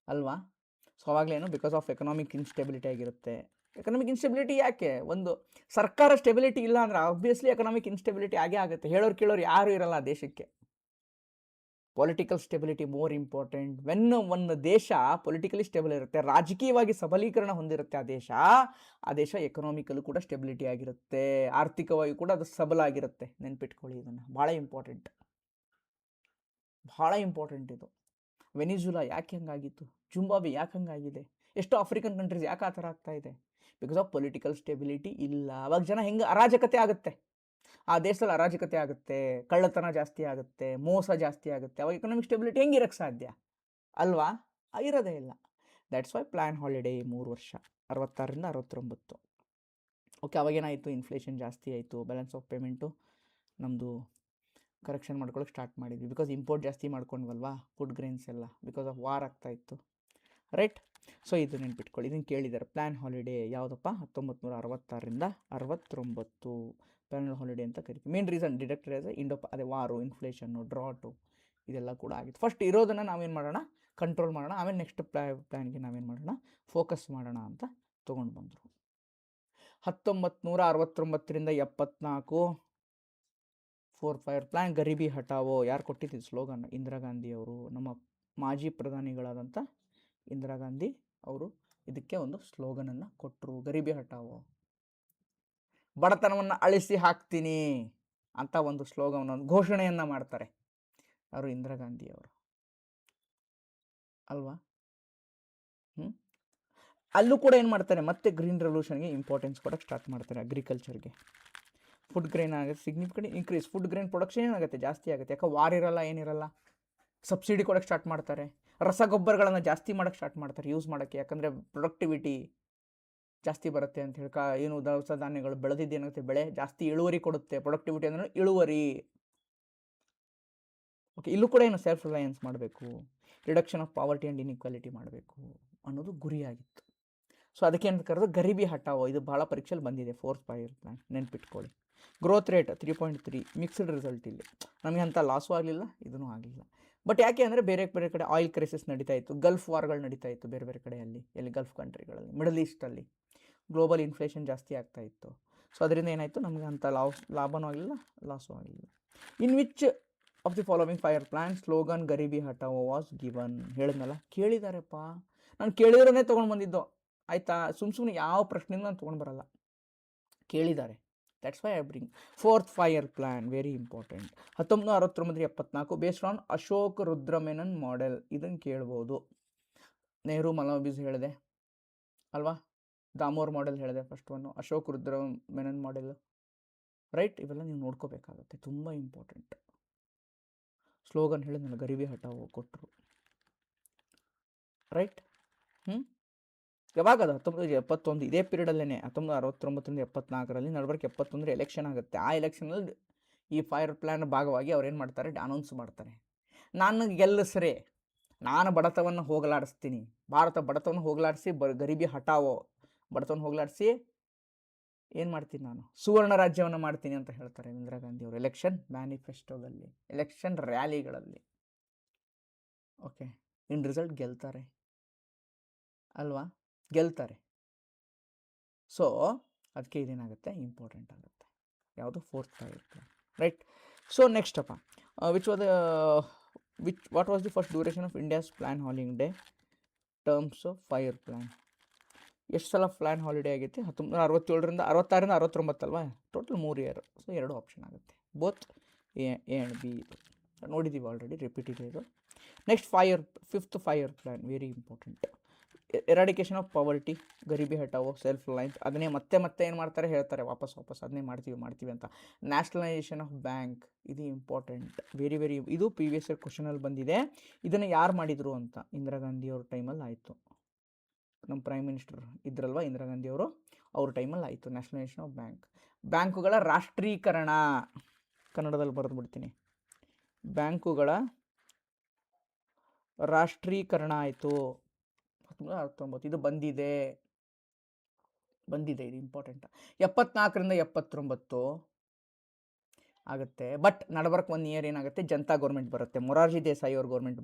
ಅಲ್ವಾ. ಸೊ ಅವಾಗಲೇನು, ಬಿಕಾಸ್ ಆಫ್ ಎಕನಾಮಿಕ್ ಇನ್ಸ್ಟೆಬಿಲಿಟಿ ಆಗಿರುತ್ತೆ. ಎಕನಾಮಿಕ್ ಇನ್ಸ್ಟೆಬಿಲಿಟಿ ಯಾಕೆ? ಒಂದು ಸರ್ಕಾರ ಸ್ಟೆಬಿಲಿಟಿ ಇಲ್ಲ ಅಂದರೆ ಆಬ್ವಿಯಸ್ಲಿ ಎಕನಾಮಿಕ್ ಇನ್ಸ್ಟೆಬಿಲಿಟಿ ಆಗೇ ಆಗುತ್ತೆ. ಹೇಳೋರು ಕೇಳೋರು ಯಾರೂ ಇರಲ್ಲ ಆ ದೇಶಕ್ಕೆ. Political stability more important. When ಒಂದು ದೇಶ ಪೊಲಿಟಿಕಲಿ ಸ್ಟೇಬಲ್ ಇರುತ್ತೆ, ರಾಜಕೀಯವಾಗಿ ಸಬಲೀಕರಣ ಹೊಂದಿರುತ್ತೆ ಆ ದೇಶ ಎಕನಾಮಿಕಲ್ಲೂ ಕೂಡ ಸ್ಟೆಬಿಲಿಟಿ ಆಗಿರುತ್ತೆ, ಆರ್ಥಿಕವಾಗಿ ಕೂಡ ಅದು ಸಬಲ ಆಗಿರುತ್ತೆ. ನೆನ್ಪಿಟ್ಕೊಳ್ಳಿ ಇದನ್ನು, ಭಾಳ ಇಂಪಾರ್ಟೆಂಟ್ ಇದು. ವೆನಿಜುಲಾ ಯಾಕೆ ಹಂಗಾಗಿತ್ತು? ಜಿಂಬಾಬ್ವೆ ಯಾಕೆ ಹಂಗಾಗಿದೆ? ಎಷ್ಟೋ ಆಫ್ರಿಕನ್ ಕಂಟ್ರೀಸ್ ಯಾಕೆ ಆ ಥರ ಆಗ್ತಾ ಇದೆ? ಬಿಕಾಸ್ ಆಫ್ ಪೊಲಿಟಿಕಲ್ ಸ್ಟೆಬಿಲಿಟಿ ಇಲ್ಲ. ಅವಾಗ ಜನ ಹೆಂಗೆ ಅರಾಜಕತೆ ಆಗುತ್ತೆ, ಆ ದೇಶದಲ್ಲಿ ಅರಾಜಕತೆ ಆಗುತ್ತೆ, ಕಳ್ಳತನ ಜಾಸ್ತಿ ಆಗುತ್ತೆ, ಮೋಸ ಜಾಸ್ತಿ ಆಗುತ್ತೆ. ಅವಾಗ ಎಕನಾಮಿಕ್ ಸ್ಟೆಬಿಲಿಟಿ ಹೆಂಗಿರಕ್ಕೆ ಸಾಧ್ಯ ಅಲ್ವಾ? ಇರೋದೇ ಇಲ್ಲ. ದ್ಯಾಟ್ಸ್ ವೈ ಪ್ಲ್ಯಾನ್ ಹಾಲಿಡೇ 3 ವರ್ಷ, 66ರಿಂದ 69. ಓಕೆ. ಅವಾಗೇನಾಯಿತು? ಇನ್ಫ್ಲೇಷನ್ ಜಾಸ್ತಿ ಆಯಿತು, ಬ್ಯಾಲೆನ್ಸ್ ಆಫ್ ಪೇಮೆಂಟು ನಮ್ಮದು ಕರೆಕ್ಷನ್ ಮಾಡ್ಕೊಳ್ಳೋಕೆ ಸ್ಟಾರ್ಟ್ ಮಾಡಿದ್ವಿ. ಬಿಕಾಸ್ ಇಂಪೋರ್ಟ್ ಜಾಸ್ತಿ ಮಾಡ್ಕೊಂಡ್ವಲ್ವಾ, ಫುಡ್ ಗ್ರೇನ್ಸ್ ಎಲ್ಲ, ಬಿಕಾಸ್ ಆಫ್ ವಾರ್ ಆಗ್ತಾಯಿತ್ತು. ರೈಟ್. ಸೊ ಇದು ನೆನ್ಪಿಟ್ಕೊಳ್ಳಿ, ಇದನ್ನು ಕೇಳಿದ್ದಾರೆ. ಪ್ಲ್ಯಾನ್ ಹಾಲಿಡೇ ಯಾವುದಪ್ಪ? 1966ರಿಂದ 69 ಪ್ಲ್ಯಾನ್ ಹಾಲಿಡೇ ಅಂತ ಕರಿತೀವಿ. ಮೇನ್ ರೀಸನ್ ಡಿಡಕ್ಟೆಡ್ ಆಸ್ ಅದೇ ವಾರು, ಇನ್ಫ್ಲೇಷನ್ನು, ಡ್ರಾಟು, ಇದೆಲ್ಲ ಕೂಡ ಆಗಿತ್ತು. ಫಸ್ಟ್ ಇರೋದನ್ನು ನಾವೇನು ಮಾಡೋಣ, ಕಂಟ್ರೋಲ್ ಮಾಡೋಣ, ಆಮೇಲೆ ನೆಕ್ಸ್ಟ್ ಪ್ಲ್ಯಾನ್ಗೆ ನಾವೇನು ಮಾಡೋಣ, ಫೋಕಸ್ ಮಾಡೋಣ ಅಂತ ತೊಗೊಂಡು ಬಂದರು. 1969ರಿಂದ 74 4-5 ಪ್ಲ್ಯಾನ್, ಗರೀಬಿ ಹಟಾವೋ. ಯಾರು ಕೊಟ್ಟಿದ್ದು ಸ್ಲೋಗನ್? ಇಂದಿರಾ ಗಾಂಧಿ ಅವರು, ನಮ್ಮ ಮಾಜಿ ಪ್ರಧಾನಿಗಳಾದಂಥ ಇಂದಿರಾ ಗಾಂಧಿ ಅವರು ಇದಕ್ಕೆ ಒಂದು ಸ್ಲೋಗನನ್ನು ಕೊಟ್ಟರು, ಗರೀಬಿ ಹಟಾವೋ, ಬಡತನವನ್ನು ಅಳಿಸಿ ಹಾಕ್ತೀನಿ ಅಂತ ಒಂದು ಸ್ಲೋಗನ್, ಒಂದು ಘೋಷಣೆಯನ್ನು ಮಾಡ್ತಾರೆ ಅವರು, ಇಂದಿರಾ ಗಾಂಧಿ ಅವರು ಅಲ್ವಾ. ಅಲ್ಲೂ ಕೂಡ ಏನು ಮಾಡ್ತಾರೆ, ಮತ್ತೆ ಗ್ರೀನ್ ರೆವಲ್ಯೂಷನ್ಗೆ ಇಂಪಾರ್ಟೆನ್ಸ್ ಕೊಡೋಕ್ಕೆ ಸ್ಟಾರ್ಟ್ ಮಾಡ್ತಾರೆ. ಅಗ್ರಿಕಲ್ಚರ್ಗೆ ಫುಡ್ ಗ್ರೇನ್ ಆಗುತ್ತೆ, significant increase, food grain production ಏನಾಗುತ್ತೆ, ಜಾಸ್ತಿ ಆಗುತ್ತೆ. ಯಾಕೆ? ವಾರ್ ಇರಲ್ಲ, ಏನಿರಲ್ಲ, ಸಬ್ಸಿಡಿ ಕೊಡೋಕ್ಕೆ ಸ್ಟಾರ್ಟ್ ಮಾಡ್ತಾರೆ. ರಸಗೊಬ್ಬರಗಳನ್ನು ಜಾಸ್ತಿ ಮಾಡೋಕ್ಕೆ ಸ್ಟಾರ್ಟ್ ಮಾಡ್ತಾರೆ, ಯೂಸ್ ಮಾಡೋಕ್ಕೆ. ಯಾಕಂದರೆ ಪ್ರೊಡಕ್ಟಿವಿಟಿ ಜಾಸ್ತಿ ಬರುತ್ತೆ ಅಂತ ಹೇಳಿ, ಏನು ದವಸ ಧಾನ್ಯಗಳು ಬೆಳೆದಿದ್ದೇನಾಗುತ್ತೆ, ಬೆಳೆ ಜಾಸ್ತಿ ಇಳುವರಿ ಕೊಡುತ್ತೆ. ಪ್ರೊಡಕ್ಟಿವಿಟಿ ಅಂದರೆ ಇಳುವರಿ. ಓಕೆ. ಇಲ್ಲೂ ಕೂಡ ಏನು ಸೆಲ್ಫ್ ರಿಲಯನ್ಸ್ ಮಾಡಬೇಕು, reduction of poverty and inequality ಮಾಡಬೇಕು ಅನ್ನೋದು ಗುರಿಯಾಗಿತ್ತು. ಸೊ ಅದಕ್ಕೆ ಏನು ಕರೆದು ಗರೀಬಿ ಹಟಾವೋ. ಇದು ಭಾಳ ಪರೀಕ್ಷೆಯಲ್ಲಿ ಬಂದಿದೆ, 4-5 ಪ್ಲ್ಯಾನ್, ನೆನ್ಪಿಟ್ಕೊಳ್ಳಿ. Growth rate 3.3, mixed result. ಇಲ್ಲಿ ನಮಗೆ ಅಂಥ ಲಾಸು ಆಗಲಿಲ್ಲ, ಇದೂ ಆಗಲಿಲ್ಲ. ಬಟ್ ಯಾಕೆ ಅಂದರೆ ಬೇರೆ ಕಡೆ ಆಯಿಲ್ ಕ್ರೈಸಿಸ್ ನಡೀತಾ ಇತ್ತು, ಗಲ್ಫ್ ವಾರ್ಗಳು ನಡೀತಾ ಇತ್ತು ಬೇರೆ ಕಡೆಯಲ್ಲಿ, ಗಲ್ಫ್ ಕಂಟ್ರಿಗಳಲ್ಲಿ, ಮಿಡಲ್ ಈಸ್ಟಲ್ಲಿ ಗ್ಲೋಬಲ್ ಇನ್ಫ್ಲೇಷನ್ ಜಾಸ್ತಿ ಆಗ್ತಾ ಇತ್ತು. ಸೊ ಅದರಿಂದ ಏನಾಯಿತು, ನಮಗೆ ಅಂಥ ಲಾಭನೂ ಆಗಲಿಲ್ಲ, ಲಾಸು ಆಗಲಿಲ್ಲ. In which of the following 5-year plan slogan ಗರೀಬಿ ಹಟಾವೋ ವಾಸ್ ಗಿವನ್? ಹೇಳಿದ್ನಲ್ಲ, ಕೇಳಿದಾರೆಪ್ಪ, ನಾನು ಕೇಳಿದ್ರೇ ತೊಗೊಂಡು ಬಂದಿದ್ದು, ಆಯಿತಾ? ಸುಮ್ಮನೆ ಯಾವ ಪ್ರಶ್ನೆಯಿಂದ ನಾನು ತೊಗೊಂಡು ಬರಲ್ಲ, ಕೇಳಿದ್ದಾರೆ. That's why I bring. 4th 5-year plan, very important. 1969-74 based on Ashok ರುದ್ರಮೆನನ್ ಮಾಡೆಲ್. ಇದನ್ನು ಕೇಳ್ಬೋದು. ನೆಹರು ಮಲಬೀಸ್ ಹೇಳಿದೆ ಅಲ್ವಾ, ದಾಮೋರ್ ಮಾಡೆಲ್ ಹೇಳಿದೆ ಫಸ್ಟ್ ಒನ್ನು, ಅಶೋಕ್ ರುದ್ರಮೆನನ್ ಮಾಡೆಲ್. ರೈಟ್. ಇವೆಲ್ಲ ನೀವು ನೋಡ್ಕೋಬೇಕಾಗುತ್ತೆ, ತುಂಬ ಇಂಪಾರ್ಟೆಂಟ್. ಸ್ಲೋಗನ್ ಹೇಳಿದ್ನಲ್ಲ, ಗರೀಬಿ ಹಟಾವೋ ಕೊಟ್ಟರು. ರೈಟ್. ಯಾವಾಗ? ಅದು 1971, ಇದೇ ಪೀರಿಯಡಲ್ಲೇ, 1969ರಿಂದ 74ರಲ್ಲಿ ನಡಬರ್ಕ್ 71 ಎಲೆಕ್ಷನ್ ಆಗುತ್ತೆ. ಆ ಎಲೆಕ್ಷನಲ್ಲಿ ಈ 5-year ಪ್ಲ್ಯಾನ್ ಭಾಗವಾಗಿ ಅವ್ರು ಏನು ಮಾಡ್ತಾರೆ, ಅನೌನ್ಸ್ ಮಾಡ್ತಾರೆ, ನಾನು ಗೆಲ್ಲಿಸ್ರೆ ನಾನು ಬಡತನವನ್ನು ಹೋಗಲಾಡಿಸ್ತೀನಿ, ಭಾರತ ಬಡತನವನ್ನು ಹೋಗಲಾಡಿಸಿ, ಗರೀಬಿ ಹಟಾವೋ, ಬಡತನವನ್ನು ಹೋಗಲಾಡಿಸಿ ಏನು ಮಾಡ್ತೀನಿ, ನಾನು ಸುವರ್ಣ ರಾಜ್ಯವನ್ನು ಮಾಡ್ತೀನಿ ಅಂತ ಹೇಳ್ತಾರೆ ಇಂದಿರಾ ಗಾಂಧಿ ಅವರು ಎಲೆಕ್ಷನ್ ಮ್ಯಾನಿಫೆಸ್ಟೋದಲ್ಲಿ, ಎಲೆಕ್ಷನ್ ರ್ಯಾಲಿಗಳಲ್ಲಿ. ಓಕೆ, ಇನ್ ರಿಸಲ್ಟ್ ಗೆಲ್ತಾರೆ ಅಲ್ವಾ, ಗೆಲ್ತಾರೆ. ಸೊ ಅದಕ್ಕೆ ಇದೇನಾಗುತ್ತೆ, ಇಂಪಾರ್ಟೆಂಟ್ ಆಗುತ್ತೆ. ಯಾವುದು, 4th five year plan, right. So next ಅಪ್ಪ, what was the first duration of India's plan holiday terms of five year plan? ಎಷ್ಟು ಸಲ ಪ್ಲಾನ್ ಹಾಲಿಡೇ ಆಗೈತಿ? 1967ರಿಂದ 66ರಿಂದ 69 ಅಲ್ವಾ, ಟೋಟಲ್ 3 ಇಯರ್. ಸೊ 2 ಆಪ್ಷನ್ ಆಗುತ್ತೆ, ಬೋತ್ ಎ ಆ್ಯಂಡ್ ಬಿ. ನೋಡಿದ್ದೀವಿ ಆಲ್ರೆಡಿ, ರಿಪೀಟ್ ಇದೆ ಇದು. Next 5th five year plan, very important. Eradication of poverty, ಗರೀಬಿ ಹಟಾವೋ, ಸೆಲ್ಫ್ ರಿಲಯನ್ಸ್. ಅದನ್ನೇ ಮತ್ತೆ ಏನು ಮಾಡ್ತಾರೆ, ಹೇಳ್ತಾರೆ ವಾಪಸ್ ಅದನ್ನೇ ಮಾಡ್ತೀವಿ ಅಂತ. ನ್ಯಾಷನಲೈಸೇಷನ್ ಆಫ್ ಬ್ಯಾಂಕ್, ಇದು ಇಂಪಾರ್ಟೆಂಟ್, ವೆರಿ ಇದು ಪ್ರೀವಿಯಸ್ ಇಯರ್ ಕ್ವಶನಲ್ಲಿ ಬಂದಿದೆ. ಇದನ್ನು ಯಾರು ಮಾಡಿದರು ಅಂತ, ಇಂದಿರಾ ಗಾಂಧಿ ಅವ್ರ ಟೈಮಲ್ಲಿ ಆಯಿತು. ನಮ್ಮ ಪ್ರೈಮ್ ಮಿನಿಸ್ಟರ್ ಇದ್ರಲ್ವ ಇಂದಿರಾ ಗಾಂಧಿ ಅವರು, ಅವ್ರ ಟೈಮಲ್ಲಿ ಆಯಿತು ನ್ಯಾಷನಲೈಸೇಷನ್ ಆಫ್ ಬ್ಯಾಂಕುಗಳ ರಾಷ್ಟ್ರೀಕರಣ. ಕನ್ನಡದಲ್ಲಿ ಬರೆದು ಬಿಡ್ತೀನಿ, ಬ್ಯಾಂಕುಗಳ ರಾಷ್ಟ್ರೀಕರಣ ಆಯಿತು 1969. ಇದು ಬಂದಿದೆ, ಇದು ಇಂಪಾರ್ಟೆಂಟ್. 74ರಿಂದ 79 ಆಗುತ್ತೆ. ಬಟ್ ನಡಬರ್ಕ್ 1 ಇಯರ್ ಏನಾಗುತ್ತೆ, ಜನತಾ ಗೌರ್ಮೆಂಟ್ ಬರುತ್ತೆ, ಮೊರಾರ್ಜಿ ದೇಸಾಯಿ ಅವ್ರ ಗೌರ್ಮೆಂಟ್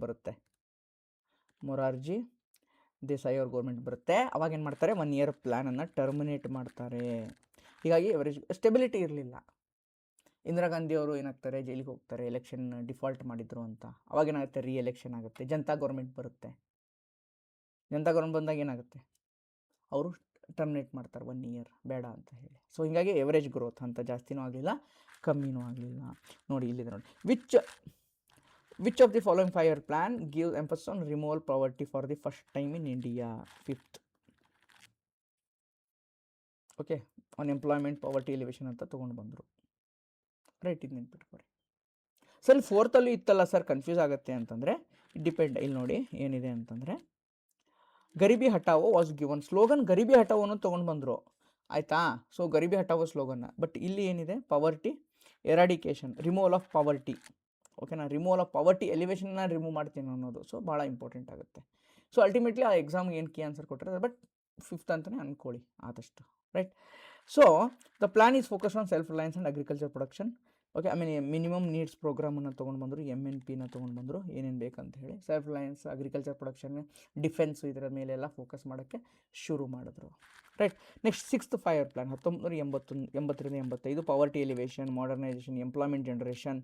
ಬರುತ್ತೆ. ಅವಾಗ ಏನು ಮಾಡ್ತಾರೆ, 1 ಇಯರ್ ಪ್ಲ್ಯಾನನ್ನು ಟರ್ಮಿನೇಟ್ ಮಾಡ್ತಾರೆ. ಹೀಗಾಗಿ ಅವರೇಜ್ ಸ್ಟೆಬಿಲಿಟಿ ಇರಲಿಲ್ಲ. ಇಂದಿರಾ ಗಾಂಧಿ ಅವರು ಏನಾಗ್ತಾರೆ, ಜೈಲಿಗೆ ಹೋಗ್ತಾರೆ, ಎಲೆಕ್ಷನ್ ಡಿಫಾಲ್ಟ್ ಮಾಡಿದ್ರು ಅಂತ. ಅವಾಗೇನಾಗುತ್ತೆ, ಎಲೆಕ್ಷನ್ ಆಗುತ್ತೆ, ಜನತಾ ಗೌರ್ಮೆಂಟ್ ಬರುತ್ತೆ. ಜನತಾ ಗೌರ್ಮೆಂಟ್ ಬಂದಾಗ ಏನಾಗುತ್ತೆ, ಅವರು ಟರ್ಮಿನೇಟ್ ಮಾಡ್ತಾರೆ 1 ಇಯರ್ ಬೇಡ ಅಂತ ಹೇಳಿ. ಸೊ ಹೀಗಾಗಿ ಎವರೇಜ್ ಗ್ರೋತ್ ಅಂತ ಜಾಸ್ತಿನೂ ಆಗಲಿಲ್ಲ, ಕಮ್ಮಿನೂ ಆಗಲಿಲ್ಲ. ನೋಡಿ ಇಲ್ಲಿದೆ ನೋಡಿ, which of the following 5 year plan give emphasis on removal poverty for the first time in India? 5th, okay, on employment poverty elevation ಅಂತ ತೊಗೊಂಡು ಬಂದರು, ರೈಟ್. ಇದು ನೆನ್ಪಿಟ್ಕೊರಿ ಸರ್. 4th ಇತ್ತಲ್ಲ ಸರ್, ಕನ್ಫ್ಯೂಸ್ ಆಗುತ್ತೆ ಅಂತಂದರೆ ಡಿಪೆಂಡ್. ಇಲ್ಲಿ ನೋಡಿ ಏನಿದೆ ಅಂತಂದರೆ, ಗರೀಬಿ ಹಟಾವೋ ವಾಸ್ ಗಿವನ್ ಸ್ಲೋಗನ್, ಗರೀಬಿ ಹಟಾವೋನು ತೊಗೊಂಡು ಬಂದರು, ಆಯಿತಾ. ಸೊ ಗರೀಬಿ ಹಟಾವೋ ಸ್ಲೋಗನ್ನ. ಬಟ್ ಇಲ್ಲಿ ಏನಿದೆ, ಪವರ್ಟಿ ಎರಾಡಿಕೇಶನ್, ರಿಮೂವಲ್ ಆಫ್ ಪವರ್ಟಿ. ಓಕೆನಾ, ರಿಮೂವಲ್ ಆಫ್ ಪವರ್ಟಿ ಎಲಿವೇಶನ್ನ ರಿಮೂವ್ ಮಾಡ್ತೀನಿ ಅನ್ನೋದು. ಸೊ ಭಾಳ ಇಂಪಾರ್ಟೆಂಟ್ ಆಗುತ್ತೆ. ಸೊ ಅಲ್ಟಿಮೇಟ್ಲಿ ಆ ಎಕ್ಸಾಮ್ಗೆ ಏನು ಕೀ ಆನ್ಸರ್ ಕೊಟ್ಟಿರೋದು, ಬಟ್ 5th ಅಂತಲೇ ಅಂದ್ಕೊಳ್ಳಿ ಆದಷ್ಟು, right. So the plan is focus on self reliance and agriculture production. Okay, minimum needs ಪ್ರೋಗ್ರಾಮನ್ನು ತೊಗೊಂಡು ಬಂದರು, MNPನ ತೊಗೊಂಡು ಬಂದರು, ಏನೇನು ಬೇಕಂತ ಹೇಳಿ. Self reliance, agriculture production, defence, ಇದರ ಮೇಲೆಲ್ಲ ಫೋಕಸ್ ಮಾಡೋಕ್ಕೆ ಶುರು ಮಾಡಿದ್ರು, right. Next 6th five year plan 1980ರಿಂದ 85, poverty alleviation, modernisation, employment generation,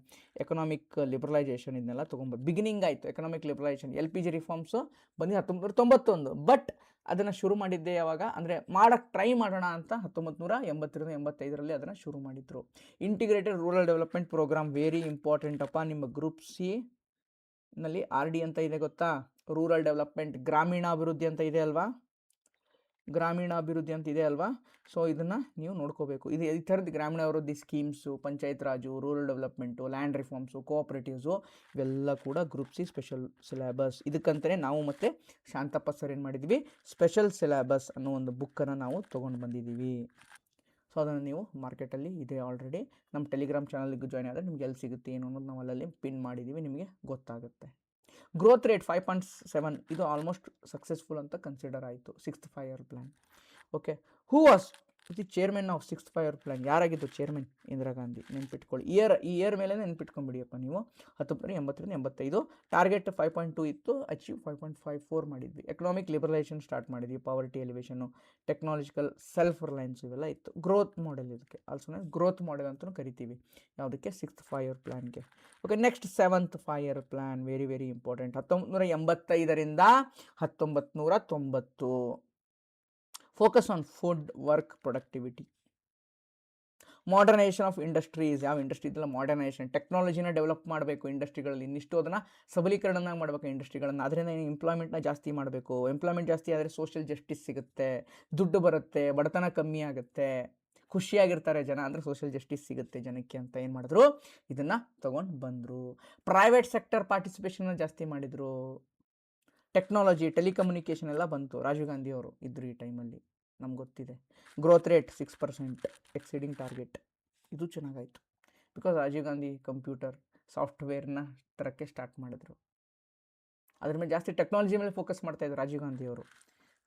economic liberalisation, ಇದನ್ನೆಲ್ಲ ತೊಗೊಂಡು ಬಿಗಿನಿಂಗ್ ಆಯಿತು. ಎಕನಾಮಿಕ್ ಲಿಬರಲೈಸೇಷನ್, LPG ರಿಫಾರ್ಮ್ಸು ಬಂದು 1991. ಬಟ್ ಅದನ್ನು ಶುರು ಮಾಡಿದ್ದೆ ಯಾವಾಗ ಅಂದರೆ, ಮಾಡೋಕ್ಕೆ ಟ್ರೈ ಮಾಡೋಣ ಅಂತ 1980ರಿಂದ 85 ಅದನ್ನು ಶುರು ಮಾಡಿದರು. Integrated rural development programme, very important ಅಪ್ಪ. ನಿಮ್ಮ ಗ್ರೂಪ್ ಸಿ ನಲ್ಲಿ RD ಅಂತ ಇದೆ ಗೊತ್ತಾ, ರೂರಲ್ ಡೆವಲಪ್ಮೆಂಟ್, ಗ್ರಾಮೀಣಾಭಿವೃದ್ಧಿ ಅಂತ ಇದೆ ಅಲ್ವಾ, ಸೊ ಇದನ್ನು ನೀವು ನೋಡ್ಕೋಬೇಕು. ಇದು ಈ ಥರದ್ದು ಗ್ರಾಮೀಣಾಭಿವೃದ್ಧಿ schemes, panchayat raj, rural development, land reforms, cooperatives, ಇವೆಲ್ಲ ಕೂಡ ಗ್ರೂಪ್ ಸಿ ಸ್ಪೆಷಲ್ ಸಿಲೆಬಸ್. ಇದಕ್ಕಂತಲೇ ನಾವು ಮತ್ತು ಶಾಂತಪ್ಪ ಸರ್ ಏನು ಮಾಡಿದ್ವಿ, ಸ್ಪೆಷಲ್ ಸಿಲೆಬಸ್ ಅನ್ನೋ ಒಂದು ಬುಕ್ಕನ್ನು ನಾವು ತೊಗೊಂಡು ಬಂದಿದ್ದೀವಿ. ಸೊ ಅದನ್ನು ನೀವು ಮಾರ್ಕೆಟಲ್ಲಿ ಇದೆ ಆಲ್ರೆಡಿ. ನಮ್ಮ ಟೆಲಿಗ್ರಾಮ್ ಚಾನಲ್ಗೆ ಜಾಯ್ನ್ ಆದರೆ ನಿಮ್ಗೆ ಎಲ್ಲಿ ಸಿಗುತ್ತೆ ಏನು ಅನ್ನೋದು ನಾವು ಅಲ್ಲಲ್ಲಿ ಪಿನ್ ಮಾಡಿದ್ದೀವಿ, ನಿಮಗೆ ಗೊತ್ತಾಗುತ್ತೆ. ಗ್ರೋತ್ ರೇಟ್ 5.7, ಇದು ಆಲ್ಮೋಸ್ಟ್ ಸಕ್ಸಸ್ಫುಲ್ ಅಂತ ಕನ್ಸಿಡರ್ ಆಯಿತು 6th five year plan. Okay, who was the chairman of 6th five year plan? ಯಾರಾಗಿದ್ದು ಚೇರ್ಮನ್? ಇಂದಿರಾ ಗಾಂಧಿ. ನೆನ್ಪಿಟ್ಕೊಳ್ಳಿ, ಈ ಇಯರ್ ಮೇಲೆ ನೆನ್ಪಿಟ್ಕೊಂಡ್ಬಿಡಿಯಪ್ಪ ನೀವು. 1980ರಿಂದ 85, ಟಾರ್ಗೆಟ್ 5.2 ಇತ್ತು, ಅಚೀವ್ 5.54 ಮಾಡಿದ್ವಿ. ಎಕನಾಮಿಕ್ ಲಿಬರಲೈಸೇಷನ್ ಸ್ಟಾರ್ಟ್ ಮಾಡಿದ್ವಿ, poverty alleviation, technological self reliance, ಇವೆಲ್ಲ ಇತ್ತು. ಗ್ರೋತ್ ಮಾಡೆಲ್, ಇದಕ್ಕೆ ಆಲ್ಸೋ ಗ್ರೋತ್ ಮಾಡೆಲ್ ಅಂತಲೂ ಕರಿತೀವಿ. ಯಾವುದಕ್ಕೆ? 6th ಫೈರ್ ಪ್ಲಾನ್ಗೆ. Okay, next 7th five year plan, very important. 1985ರಿಂದ 1990, focus on food work productivity. Modernisation of industries, ಯಾವ ಇಂಡಸ್ಟ್ರಿ ಇದೆಲ್ಲ ಮಾಡರ್ನೈಸೇಷನ್, ಟೆಕ್ನಾಲಜಿನ ಡೆವಲಪ್ ಮಾಡಬೇಕು ಇಂಡಸ್ಟ್ರಿಗಳಲ್ಲಿ, ಇನ್ನಿಷ್ಟು ಅದನ್ನು ಸಬಲೀಕರಣ ಮಾಡಬೇಕು ಇಂಡಸ್ಟ್ರಿಗಳನ್ನು. ಅದರಿಂದ ಎಂಪ್ಲಾಯ್ಮೆಂಟ್ನ ಜಾಸ್ತಿ ಮಾಡಬೇಕು. ಎಂಪ್ಲಾಯ್ಮೆಂಟ್ ಜಾಸ್ತಿ ಆದರೆ ಸೋಷಿಯಲ್ ಜಸ್ಟಿಸ್ ಸಿಗುತ್ತೆ, ದುಡ್ಡು ಬರುತ್ತೆ, ಬಡತನ ಕಮ್ಮಿ ಆಗುತ್ತೆ, ಖುಷಿಯಾಗಿರ್ತಾರೆ ಜನ, ಅಂದರೆ ಸೋಷಿಯಲ್ ಜಸ್ಟಿಸ್ ಸಿಗುತ್ತೆ ಜನಕ್ಕೆ ಅಂತ ಏನು ಮಾಡಿದ್ರು, ಇದನ್ನು ತೊಗೊಂಡು ಬಂದರು. ಪ್ರೈವೇಟ್ ಸೆಕ್ಟರ್ ಪಾರ್ಟಿಸಿಪೇಷನ್ನ ಜಾಸ್ತಿ ಮಾಡಿದರು. ಟೆಕ್ನಾಲಜಿ, ಟೆಲಿಕಮ್ಯುನಿಕೇಷನ್ ಎಲ್ಲ ಬಂತು. ರಾಜೀವ್ ಗಾಂಧಿ ಅವರು ಇದ್ದರು ಈ ಟೈಮಲ್ಲಿ, ನಮ್ಗೆ ಗೊತ್ತಿದೆ. Growth rate 6%, exceeding target. ಇದು ಚೆನ್ನಾಗಾಯಿತು, ಬಿಕಾಸ್ ರಾಜೀವ್ ಗಾಂಧಿ ಕಂಪ್ಯೂಟರ್ ಸಾಫ್ಟ್ವೇರ್ನ ತರಕ್ಕೆ ಸ್ಟಾರ್ಟ್ ಮಾಡಿದ್ರು. ಅದ್ರ ಮೇಲೆ ಜಾಸ್ತಿ ಟೆಕ್ನಾಲಜಿ ಮೇಲೆ ಫೋಕಸ್ ಮಾಡ್ತಾಯಿದ್ರು ರಾಜೀವ್ ಗಾಂಧಿ ಅವರು.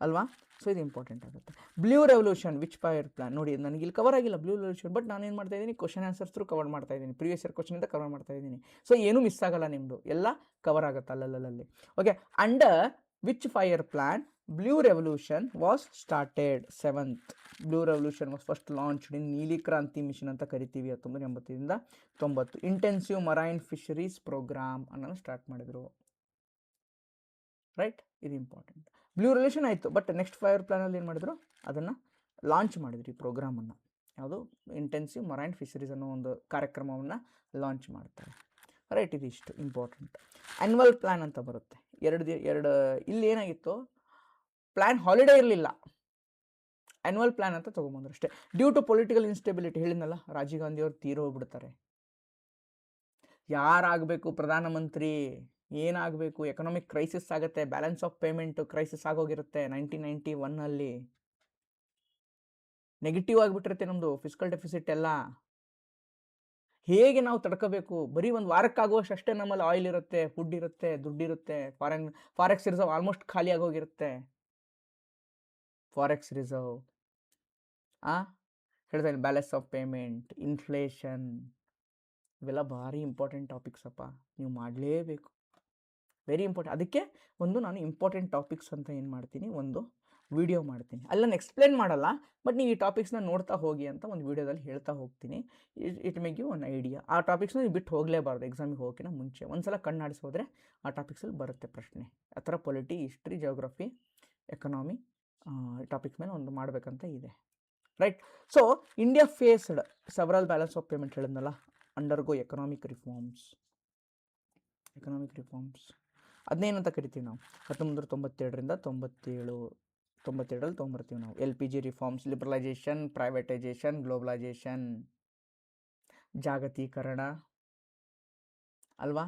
ಅಲ್ವಾ? ಸೊ ಇದು ಇಂಪಾರ್ಟೆಂಟ್ ಆಗುತ್ತೆ. Blue revolution which five year plan, ನೋಡಿ ನನಗೆ ಇಲ್ಲಿ ಕವರ್ ಆಗಿಲ್ಲ ಬ್ಲೂ ರೆವಲ್ಯೂಷನ್, ಬಟ್ ನಾನೇನು ಮಾಡ್ತಾ ಇದ್ದೀನಿ, ಕ್ವಶನ್ ಆನ್ಸರ್ಸ್ ಥ್ರೂ ಕವರ್ ಮಾಡ್ತಾ ಇದ್ದೀನಿ, ಪ್ರೀವಿಯಸ್ ಇಯರ್ ಕ್ವಶನಿಂದ ಕವರ್ ಮಾಡ್ತಾ ಇದ್ದೀನಿ. ಸೊ ಏನೂ ಮಿಸ್ ಆಗಲ್ಲ ನಿಮ್ಮದು, ಎಲ್ಲ ಕವರ್ ಆಗುತ್ತೆ ಅಲ್ಲಲ್ಲಿ. Okay, under which five year plan blue revolution was started 7th. Blue revolution was first launched in ನೀಲಿ ಕ್ರಾಂತಿ ಮಿಷನ್ ಅಂತ ಕರಿತೀವಿ, 1985ರಿಂದ 90. ಇಂಟೆನ್ಸಿವ್ ಮರೈನ್ ಫಿಶರೀಸ್ ಪ್ರೋಗ್ರಾಮ್ ಅನ್ನೋದು ಸ್ಟಾರ್ಟ್ ಮಾಡಿದರು. ರೈಟ್, ಇದು ಇಂಪಾರ್ಟೆಂಟ್. ಬ್ಲೂ ರೆವಲ್ಯೂಷನ್ ಆಯಿತು, ಬಟ್ ನೆಕ್ಸ್ಟ್ ಫೈರ್ ಪ್ಲಾನಲ್ಲಿ ಏನು ಮಾಡಿದ್ರು, ಅದನ್ನು ಲಾಂಚ್ ಮಾಡಿದ್ರು, ಈ ಪ್ರೋಗ್ರಾಮನ್ನು. ಯಾವುದು, ಇಂಟೆನ್ಸಿವ್ ಮರೈನ್ ಫಿಶರೀಸ್ ಅನ್ನೋ ಒಂದು ಕಾರ್ಯಕ್ರಮವನ್ನು ಲಾಂಚ್ ಮಾಡ್ತಾರೆ. ರೈಟ್, ಇದಿಷ್ಟು ಇಂಪಾರ್ಟೆಂಟ್. ಆ್ಯನ್ಯುವಲ್ ಪ್ಲ್ಯಾನ್ ಅಂತ ಬರುತ್ತೆ, ಎರಡು ಇಲ್ಲಿ ಏನಾಗಿತ್ತು, ಪ್ಲ್ಯಾನ್ ಹಾಲಿಡೇ ಇರಲಿಲ್ಲ, ಆ್ಯನ್ಯುವಲ್ ಪ್ಲ್ಯಾನ್ ಅಂತ ತೊಗೊಂಬಂದ್ರು ಅಷ್ಟೇ. ಡ್ಯೂ ಟು ಪೊಲಿಟಿಕಲ್ ಇನ್ಸ್ಟೆಬಿಲಿಟಿ, ಹೇಳಿದ್ನಲ್ಲ, ರಾಜೀವ್ ಗಾಂಧಿ ಅವರು ತೀರೋಗ್ಬಿಡ್ತಾರೆ. ಯಾರಾಗಬೇಕು ಪ್ರಧಾನಮಂತ್ರಿ, ಏನಾಗಬೇಕು, ಎಕನಾಮಿಕ್ ಕ್ರೈಸಿಸ್ ಆಗುತ್ತೆ, ಬ್ಯಾಲೆನ್ಸ್ ಆಫ್ ಪೇಮೆಂಟ್ ಕ್ರೈಸಿಸ್ ಆಗೋಗಿರುತ್ತೆ 1991ನಲ್ಲಿ, ನೆಗೆಟಿವ್ ಆಗಿಬಿಟ್ಟಿರುತ್ತೆ ನಮ್ಮದು ಫಿಸ್ಕಲ್ ಡೆಫಿಸಿಟ್ ಎಲ್ಲ. ಹೇಗೆ ನಾವು ತಡ್ಕೋಬೇಕು, ಬರೀ ಒಂದು ವಾರಕ್ಕಾಗುವಷ್ಟು ಅಷ್ಟೇ ನಮ್ಮಲ್ಲಿ ಆಯಿಲ್ ಇರುತ್ತೆ, ಫುಡ್ ಇರುತ್ತೆ, ದುಡ್ಡಿರುತ್ತೆ. ಫಾರೆಕ್ಸ್ ರಿಸರ್ವ್ ಆಲ್ಮೋಸ್ಟ್ ಖಾಲಿ ಆಗೋಗಿರುತ್ತೆ. ಫಾರೆಕ್ಸ್ ರಿಸರ್ವ್ ಹೇಳ್ತಾ ಇದ್ದೀನಿ, ಬ್ಯಾಲೆನ್ಸ್ ಆಫ್ ಪೇಮೆಂಟ್, ಇನ್ಫ್ಲೇಷನ್, ಇವೆಲ್ಲ ಭಾರಿ ಇಂಪಾರ್ಟೆಂಟ್ ಟಾಪಿಕ್ಸ್ ಅಪ್ಪ, ನೀವು ಮಾಡಲೇಬೇಕು, ವೆರಿ ಇಂಪಾರ್ಟೆಂಟ್. ಅದಕ್ಕೆ ಒಂದು ನಾನು ಇಂಪಾರ್ಟೆಂಟ್ ಟಾಪಿಕ್ಸ್ ಅಂತ ಏನು ಮಾಡ್ತೀನಿ, ಒಂದು ವಿಡಿಯೋ ಮಾಡ್ತೀನಿ. ಅಲ್ಲಿ ನಾನು ಎಕ್ಸ್ಪ್ಲೇನ್ ಮಾಡಲ್ಲ, ಬಟ್ ನೀವು ಈ ಟಾಪಿಕ್ಸ್ನ ನೋಡ್ತಾ ಹೋಗಿ ಅಂತ ಒಂದು ವೀಡಿಯೋದಲ್ಲಿ ಹೇಳ್ತಾ ಹೋಗ್ತೀನಿ. It make you one idea. ಆ ಟಾಪಿಕ್ಸ್ನ ನೀವು ಬಿಟ್ಟು ಹೋಗಲೇಬಾರ್ದು ಎಕ್ಸಾಮಿಗೆ ಹೋಗೋಕ್ಕಿಂತ ಮುಂಚೆ. ಒಂದ್ಸಲ ಕಣ್ಣಾಡಿಸೋದ್ರೆ ಆ ಟಾಪಿಕ್ಸಲ್ಲಿ ಬರುತ್ತೆ ಪ್ರಶ್ನೆ. ಆ ಥರ polity, history, geography, economy topics ಮೇಲೆ ಒಂದು ಮಾಡಬೇಕಂತ ಇದೆ. Right, so India faced several balance of payment ಹೇಳಿದ್ನಲ್ಲ, ಅಂಡರ್ಗೋ ಎಕನಾಮಿಕ್ ರಿಫಾರ್ಮ್ಸ್. ಅದನ್ನೇನಂತ ಕರಿತೀವಿ ನಾವು, 1997ರಿಂದ 97ರಲ್ಲಿ ತೊಗೊಂಬರ್ತೀವಿ ನಾವು. LPG ರಿಫಾರ್ಮ್ಸ್, ಲಿಬ್ರಲೈಜೇಷನ್, ಪ್ರೈವೇಟೈಜೇಷನ್, ಗ್ಲೋಬಲೈಜೇಷನ್, ಜಾಗತೀಕರಣ ಅಲ್ವಾ,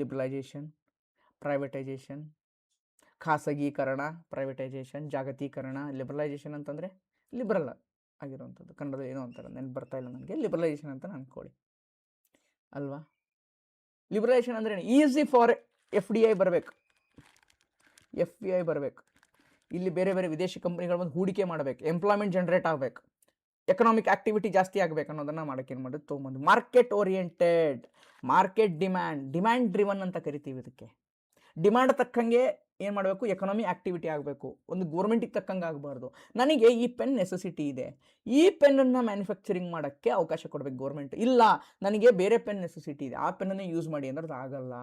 ಲಿಬ್ರಲೈಜೇಷನ್, ಪ್ರೈವೇಟೈಜೇಷನ್, ಖಾಸಗೀಕರಣ, ಪ್ರೈವೇಟೈಜೇಷನ್, ಜಾಗತೀಕರಣ. ಲಿಬ್ರಲೈಜೇಷನ್ ಅಂತಂದರೆ ಲಿಬ್ರಲ್ ಆಗಿರುವಂಥದ್ದು, ಕನ್ನಡದಲ್ಲಿ ಏನೋ ಅಂತಾರೆ, ನೆನಪು ಬರ್ತಾ ಇಲ್ಲ ನನಗೆ, ಲಿಬ್ರಲೈಜೇಷನ್ ಅಂತ ಅನ್ಕೊಳ್ಳಿ ಅಲ್ವಾ. ಲಿಬ್ರಲೈಜೇಷನ್ ಅಂದರೆ ಈಸಿ ಫಾರ್ FDI ಬರಬೇಕು, ಇಲ್ಲಿ ಬೇರೆ ಬೇರೆ ವಿದೇಶಿ ಕಂಪ್ನಿಗಳು ಬಂದು ಹೂಡಿಕೆ ಮಾಡಬೇಕು, ಎಂಪ್ಲಾಯ್ಮೆಂಟ್ ಜನರೇಟ್ ಆಗಬೇಕು, ಎಕನಾಮಿಕ್ ಆಕ್ಟಿವಿಟಿ ಜಾಸ್ತಿ ಆಗಬೇಕು ಅನ್ನೋದನ್ನು ಮಾಡೋಕ್ಕೆ ಏನು ಮಾಡೋದು, ತೊಗೊಂಬಂದು. Market oriented, market demand driven ಅಂತ ಕರಿತೀವಿ ಇದಕ್ಕೆ. ಡಿಮ್ಯಾಂಡ್ ತಕ್ಕಂಗೆ ಏನು ಮಾಡಬೇಕು, ಎಕನಾಮಿ ಆಕ್ಟಿವಿಟಿ ಆಗಬೇಕು, ಒಂದು ಗೋರ್ಮೆಂಟಿಗೆ ತಕ್ಕಂಗೆ ಆಗಬಾರ್ದು. ನನಗೆ ಈ ಪೆನ್ ನೆಸೆಸಿಟಿ ಇದೆ, ಈ ಪೆನ್ನನ್ನು ಮ್ಯಾನುಫ್ಯಾಕ್ಚರಿಂಗ್ ಮಾಡೋಕ್ಕೆ ಅವಕಾಶ ಕೊಡಬೇಕು ಗೌರ್ಮೆಂಟ್. ಇಲ್ಲ, ನನಗೆ ಬೇರೆ ಪೆನ್ ನೆಸೆಸಿಟಿ ಇದೆ, ಆ ಪೆನ್ನನ್ನೇ ಯೂಸ್ ಮಾಡಿ ಅಂದ್ರೆ ಆಗಲ್ಲ.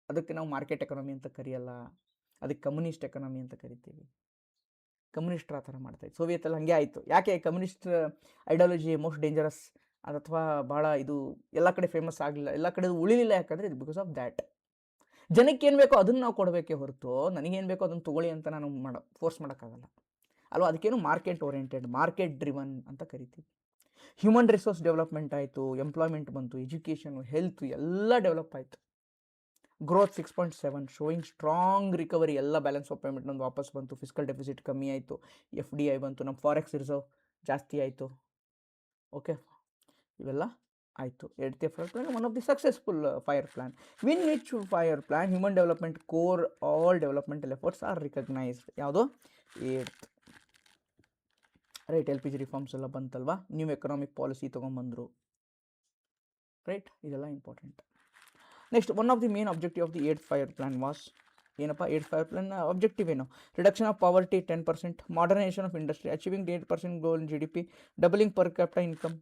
ಅದಕ್ಕೆ ನಾವು ಮಾರ್ಕೆಟ್ ಎಕನಾಮಿ ಅಂತ ಕರೆಯಲ್ಲ, ಅದಕ್ಕೆ ಕಮ್ಯುನಿಸ್ಟ್ ಎಕನಾಮಿ ಅಂತ ಕರಿತೀವಿ. ಕಮ್ಯುನಿಸ್ಟ್ರು ಆ ಥರ ಮಾಡ್ತಾಯಿತ್ತು, ಸೋವಿಯತ್ತಲ್ಲಿ ಹಾಗೆ ಆಯಿತು. ಯಾಕೆ ಕಮ್ಯುನಿಸ್ಟ್ ಐಡಿಯಾಲಜಿ ಮೋಸ್ಟ್ ಡೇಂಜರಸ್ ಅಥವಾ ಭಾಳ ಇದು ಎಲ್ಲ ಕಡೆ ಫೇಮಸ್ ಆಗಲಿಲ್ಲ, ಎಲ್ಲ ಕಡೆ ಉಳಿಲಿಲ್ಲ, ಯಾಕಂದರೆ ಇದು ಬಿಕಾಸ್ ಆಫ್ ದ್ಯಾಟ್. ಜನಕ್ಕೆ ಏನು ಬೇಕೋ ಅದನ್ನು ನಾವು ಕೊಡಬೇಕೇ ಹೊರತು ನನಗೇನು ಬೇಕೋ ಅದನ್ನು ತೊಗೊಳ್ಳಿ ಅಂತ ನಾನು ಫೋರ್ಸ್ ಮಾಡೋಕ್ಕಾಗಲ್ಲ ಅಲ್ವಾ. ಅದಕ್ಕೇನು ಮಾರ್ಕೆಟ್ ಓರಿಯೆಂಟೆಡ್, ಮಾರ್ಕೆಟ್ ಡ್ರಿವನ್ ಅಂತ ಕರಿತೀವಿ. ಹ್ಯೂಮನ್ ರಿಸೋರ್ಸ್ ಡೆವಲಪ್ಮೆಂಟ್ ಆಯಿತು, ಎಂಪ್ಲಾಯ್ಮೆಂಟ್ ಬಂತು, ಎಜುಕೇಷನು, ಹೆಲ್ತ್ ಎಲ್ಲ ಡೆವಲಪ್ ಆಯಿತು. ಗ್ರೋತ್ 6.7 ಶೋಯಿಂಗ್ ಸ್ಟ್ರಾಂಗ್ ರಿಕವರಿ, ಎಲ್ಲ ಬ್ಯಾಲೆನ್ಸ್ ಆಫ್ ಪೇಮೆಂಟ್ ನಮ್ದು ವಾಪಸ್ ಬಂತು, ಫಿಸ್ಕಲ್ ಡೆಫಿಸಿಟ್ ಕಮ್ಮಿ ಆಯಿತು, FDI ಬಂತು, ನಮ್ಮ ಫಾರೆಕ್ಸ್ ರಿಸರ್ವ್ ಜಾಸ್ತಿ ಆಯಿತು. ಓಕೆ, ಇವೆಲ್ಲ ಆಯಿತು. 8th five year plan one of the successful five year plan. In which five year plan human development core all developmental efforts are recognised. ಯಾವುದು, 8th. ರೈಟ್, LPG ರಿಫಾರ್ಮ್ಸ್ ಎಲ್ಲ ಬಂತಲ್ವಾ, ನ್ಯೂ ಎಕನಾಮಿಕ್ ಪಾಲಿಸಿ ತೊಗೊಂಬಂದರು. Right, ಇದೆಲ್ಲ important. Next, one of the main objective of the 8th five year plan was ಏನಪ್ಪ, 8th five year plan objective ಏನು, reduction of poverty 10%, modernisation of industry, achieving 8% goal in GDP, doubling per capital income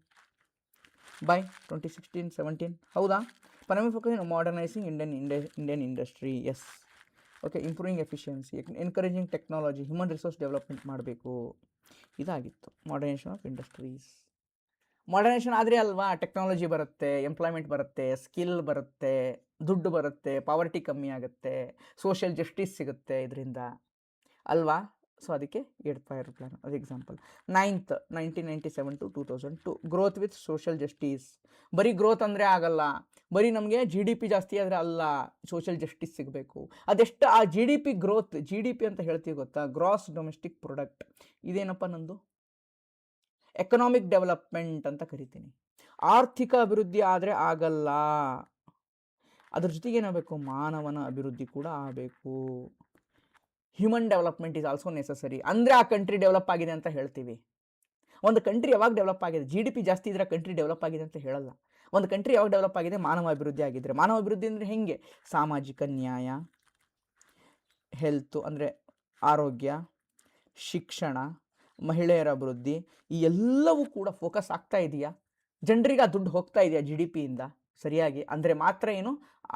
by 2016-17. ಹೌದಾ, primary focus modernising Indian industry. Yes, okay. Improving efficiency, encouraging technology, human resource development ಮಾಡಬೇಕು, ಇದಾಗಿತ್ತು modernisation of industries. Modernisation ಆದರೆ ಅಲ್ವಾ technology ಬರುತ್ತೆ, employment ಬರುತ್ತೆ, skill ಬರುತ್ತೆ, ದುಡ್ಡು ಬರುತ್ತೆ, ಪಾವರ್ಟಿ ಕಮ್ಮಿ ಆಗುತ್ತೆ, ಸೋಷಿಯಲ್ ಜಸ್ಟಿಸ್ ಸಿಗುತ್ತೆ ಇದರಿಂದ ಅಲ್ವಾ. ಸೊ ಅದಕ್ಕೆ 8th ಫೈರ್ ಪ್ಲಾನ್ ಅದು example. 9th 1997 to 2002 growth with social justice. ಬರೀ ಗ್ರೋತ್ ಅಂದರೆ ಆಗಲ್ಲ, ಬರೀ ನಮಗೆ GDP ಜಾಸ್ತಿ ಆದರೆ ಅಲ್ಲ, ಸೋಷಿಯಲ್ ಜಸ್ಟಿಸ್ ಸಿಗಬೇಕು. ಅದೆಷ್ಟು ಆ GDP ಗ್ರೋತ್, GDP ಅಂತ ಹೇಳ್ತೀವಿ ಗೊತ್ತಾ, ಗ್ರಾಸ್ ಡೊಮೆಸ್ಟಿಕ್ ಪ್ರಾಡಕ್ಟ್. ಇದೇನಪ್ಪ ನಂದು ಎಕನಾಮಿಕ್ ಡೆವಲಪ್ಮೆಂಟ್ ಅಂತ ಕರಿತೀನಿ. ಆರ್ಥಿಕ ಅಭಿವೃದ್ಧಿ ಆದರೆ ಆಗಲ್ಲ, ಅದ್ರ ಜೊತೆಗೆ ಏನಾಗಬೇಕು, ಮಾನವನ ಅಭಿವೃದ್ಧಿ ಕೂಡ ಆಗಬೇಕು. Human development is also necessary. ಅಂದರೆ ಆ ಕಂಟ್ರಿ ಡೆವಲಪ್ ಆಗಿದೆ ಅಂತ ಹೇಳ್ತೀವಿ. ಒಂದು ಕಂಟ್ರಿ ಯಾವಾಗ ಡೆವಲಪ್ ಆಗಿದೆ, GDP ಜಾಸ್ತಿ ಇದ್ರೆ ಕಂಟ್ರಿ ಡೆವಲಪ್ ಆಗಿದೆ ಅಂತ ಹೇಳಲ್ಲ. ಒಂದು ಕಂಟ್ರಿ ಯಾವಾಗ ಡೆವಲಪ್ ಆಗಿದೆ, ಮಾನವ ಅಭಿವೃದ್ಧಿ ಆಗಿದ್ರೆ. ಮಾನವ ಅಭಿವೃದ್ಧಿ ಅಂದರೆ ಹೆಂಗೆ? ಸಾಮಾಜಿಕ ನ್ಯಾಯ, ಹೆಲ್ತು ಅಂದರೆ ಆರೋಗ್ಯ, ಶಿಕ್ಷಣ, ಮಹಿಳೆಯರ ಅಭಿವೃದ್ಧಿ, ಈ ಎಲ್ಲವೂ ಕೂಡ ಫೋಕಸ್ ಆಗ್ತಾ ಇದೆಯಾ? ಜನರಿಗೆ ಆ ದುಡ್ಡು ಹೋಗ್ತಾ ಇದೆಯಾ GDPಯಿಂದ ಸರಿಯಾಗಿ? ಅಂದರೆ ಮಾತ್ರ ಏನು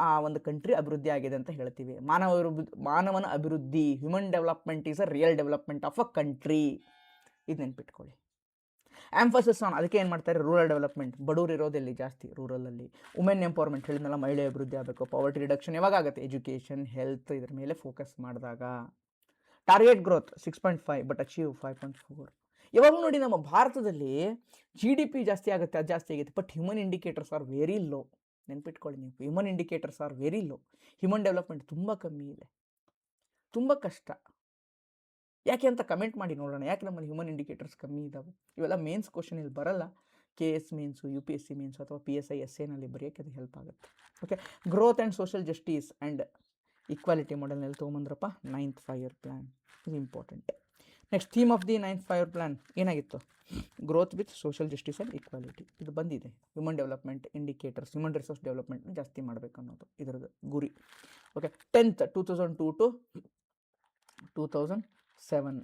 ಆ ಒಂದು ಕಂಟ್ರಿ ಅಭಿವೃದ್ಧಿ ಆಗಿದೆ ಅಂತ ಹೇಳ್ತೀವಿ. ಮಾನವನ ಅಭಿವೃದ್ಧಿ, human development is a real development of a country. ಇದು ನೆನ್ಪಿಟ್ಕೊಳ್ಳಿ. ಆಂಫಸಿಸ್ ಆನ್, ಅದಕ್ಕೆ ಏನು ಮಾಡ್ತಾರೆ, ರೂರಲ್ ಡೆವಲಪ್ಮೆಂಟ್. ಬಡವರು ಇರೋದೆಲ್ಲಿ ಜಾಸ್ತಿ, ರೂರಲಲ್ಲಿ. ವುಮೆನ್ ಎಂಪವರ್ಮೆಂಟ್ ಹೇಳಿದ್ನಲ್ಲ, ಮಹಿಳೆ ಅಭಿವೃದ್ಧಿ ಆಗಬೇಕು. ಪಾವರ್ಟಿ ರಿಡಕ್ಷನ್ ಯಾವಾಗ ಆಗುತ್ತೆ? ಎಜುಕೇಷನ್, ಹೆಲ್ತ್, ಇದ್ರ ಮೇಲೆ ಫೋಕಸ್ ಮಾಡಿದಾಗ. Target growth 6.5 but achieve 5.4. ಯಾವಾಗ ನೋಡಿ ನಮ್ಮ ಭಾರತದಲ್ಲಿ GDP ಜಾಸ್ತಿ ಆಗುತ್ತೆ, ಅದು ಜಾಸ್ತಿ ಆಗುತ್ತೆ, but human indicators are very low. ನೆನ್ಪಿಟ್ಕೊಳ್ಳಿ ನೀವು, human indicators are very low. Human development ತುಂಬ ಕಮ್ಮಿ ಇದೆ, ತುಂಬ ಕಷ್ಟ. ಯಾಕೆ ಅಂತ ಕಮೆಂಟ್ ಮಾಡಿ ನೋಡೋಣ, ಯಾಕೆ ನಮ್ಮಲ್ಲಿ ಹ್ಯೂಮನ್ ಇಂಡಿಕೇಟರ್ಸ್ ಕಮ್ಮಿ ಇದ್ದಾವೆ. ಇವೆಲ್ಲ ಮೇನ್ಸ್ ಕ್ವಶನ್ ಇಲ್ಲಿ ಬರಲ್ಲ. KS ಮೇನ್ಸು, UPSC ಮೇನ್ಸು ಅಥವಾ PSI SAನಲ್ಲಿ ಬರೆಯೋಕ್ಕೆ ಅದು ಹೆಲ್ಪ್ ಆಗುತ್ತೆ. Okay, growth and social justice and equality ಮಾಡೆಲ್ನಲ್ಲಿ ತೊಗೊಂಬಂದ್ರಪ್ಪ 9th 5-year ಪ್ಲ್ಯಾನ್. ಇದು important. Next theme of the 9th 5-year plan ಏನಾಗಿತ್ತು? Growth with social justice and equality. ಇದು ಬಂದಿದೆ. Human development indicators, human resource ಡೆವಲಪ್ಮೆಂಟ್ನ ಜಾಸ್ತಿ ಮಾಡಬೇಕು ಅನ್ನೋದು ಇದರದ್ದು ಗುರಿ. Okay, 10th 2002 to 2007.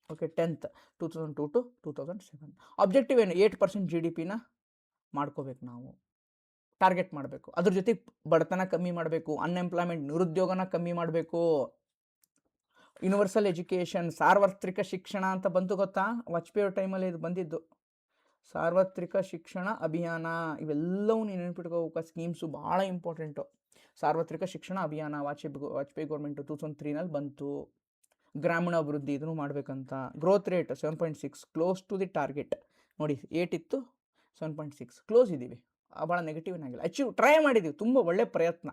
Okay, 10th 2002 to 2007. Objective ಏನು? 8% GDPನ ಮಾಡ್ಕೋಬೇಕು ನಾವು, ಟಾರ್ಗೆಟ್ ಮಾಡಬೇಕು. ಅದ್ರ ಜೊತೆಗೆ ಬಡತನ ಕಮ್ಮಿ ಮಾಡಬೇಕು, ಅನ್ಎಂಪ್ಲಾಯ್ಮೆಂಟ್, ನಿರುದ್ಯೋಗನ ಕಮ್ಮಿ ಮಾಡಬೇಕು. ಯೂನಿವರ್ಸಲ್ ಎಜುಕೇಷನ್, ಸಾರ್ವತ್ರಿಕ ಶಿಕ್ಷಣ ಅಂತ ಬಂತು ಗೊತ್ತಾ? ವಾಜಪೇಯಿ ಅವ್ರ ಟೈಮಲ್ಲಿ ಇದು ಬಂದಿದ್ದು, ಸಾರ್ವತ್ರಿಕ ಶಿಕ್ಷಣ ಅಭಿಯಾನ. ಇವೆಲ್ಲವೂ ನೀವು ನೆನಪಿಟ್ಕೋಬೇಕು. ಸ್ಕೀಮ್ಸು ಭಾಳ ಇಂಪಾರ್ಟೆಂಟು. ಸಾರ್ವತ್ರಿಕ ಶಿಕ್ಷಣ ಅಭಿಯಾನ ವಾಜಪೇಯಿ ಗೌರ್ಮೆಂಟು 2003ನಲ್ಲಿ ಬಂತು. ಗ್ರಾಮೀಣ ಅಭಿವೃದ್ಧಿ ಇದನ್ನು ಮಾಡಬೇಕಂತ. Growth rate 7.6, close to the target. ನೋಡಿ 8 ಇತ್ತು, 7.6 ಕ್ಲೋಸ್ ಇದ್ದೀವಿ, ಭಾಳ ನೆಗೆಟಿವ್ ಆಗಿಲ್ಲ. ಅಚೀವ್ ಟ್ರೈ ಮಾಡಿದ್ದೀವಿ, ತುಂಬ ಒಳ್ಳೆ ಪ್ರಯತ್ನ.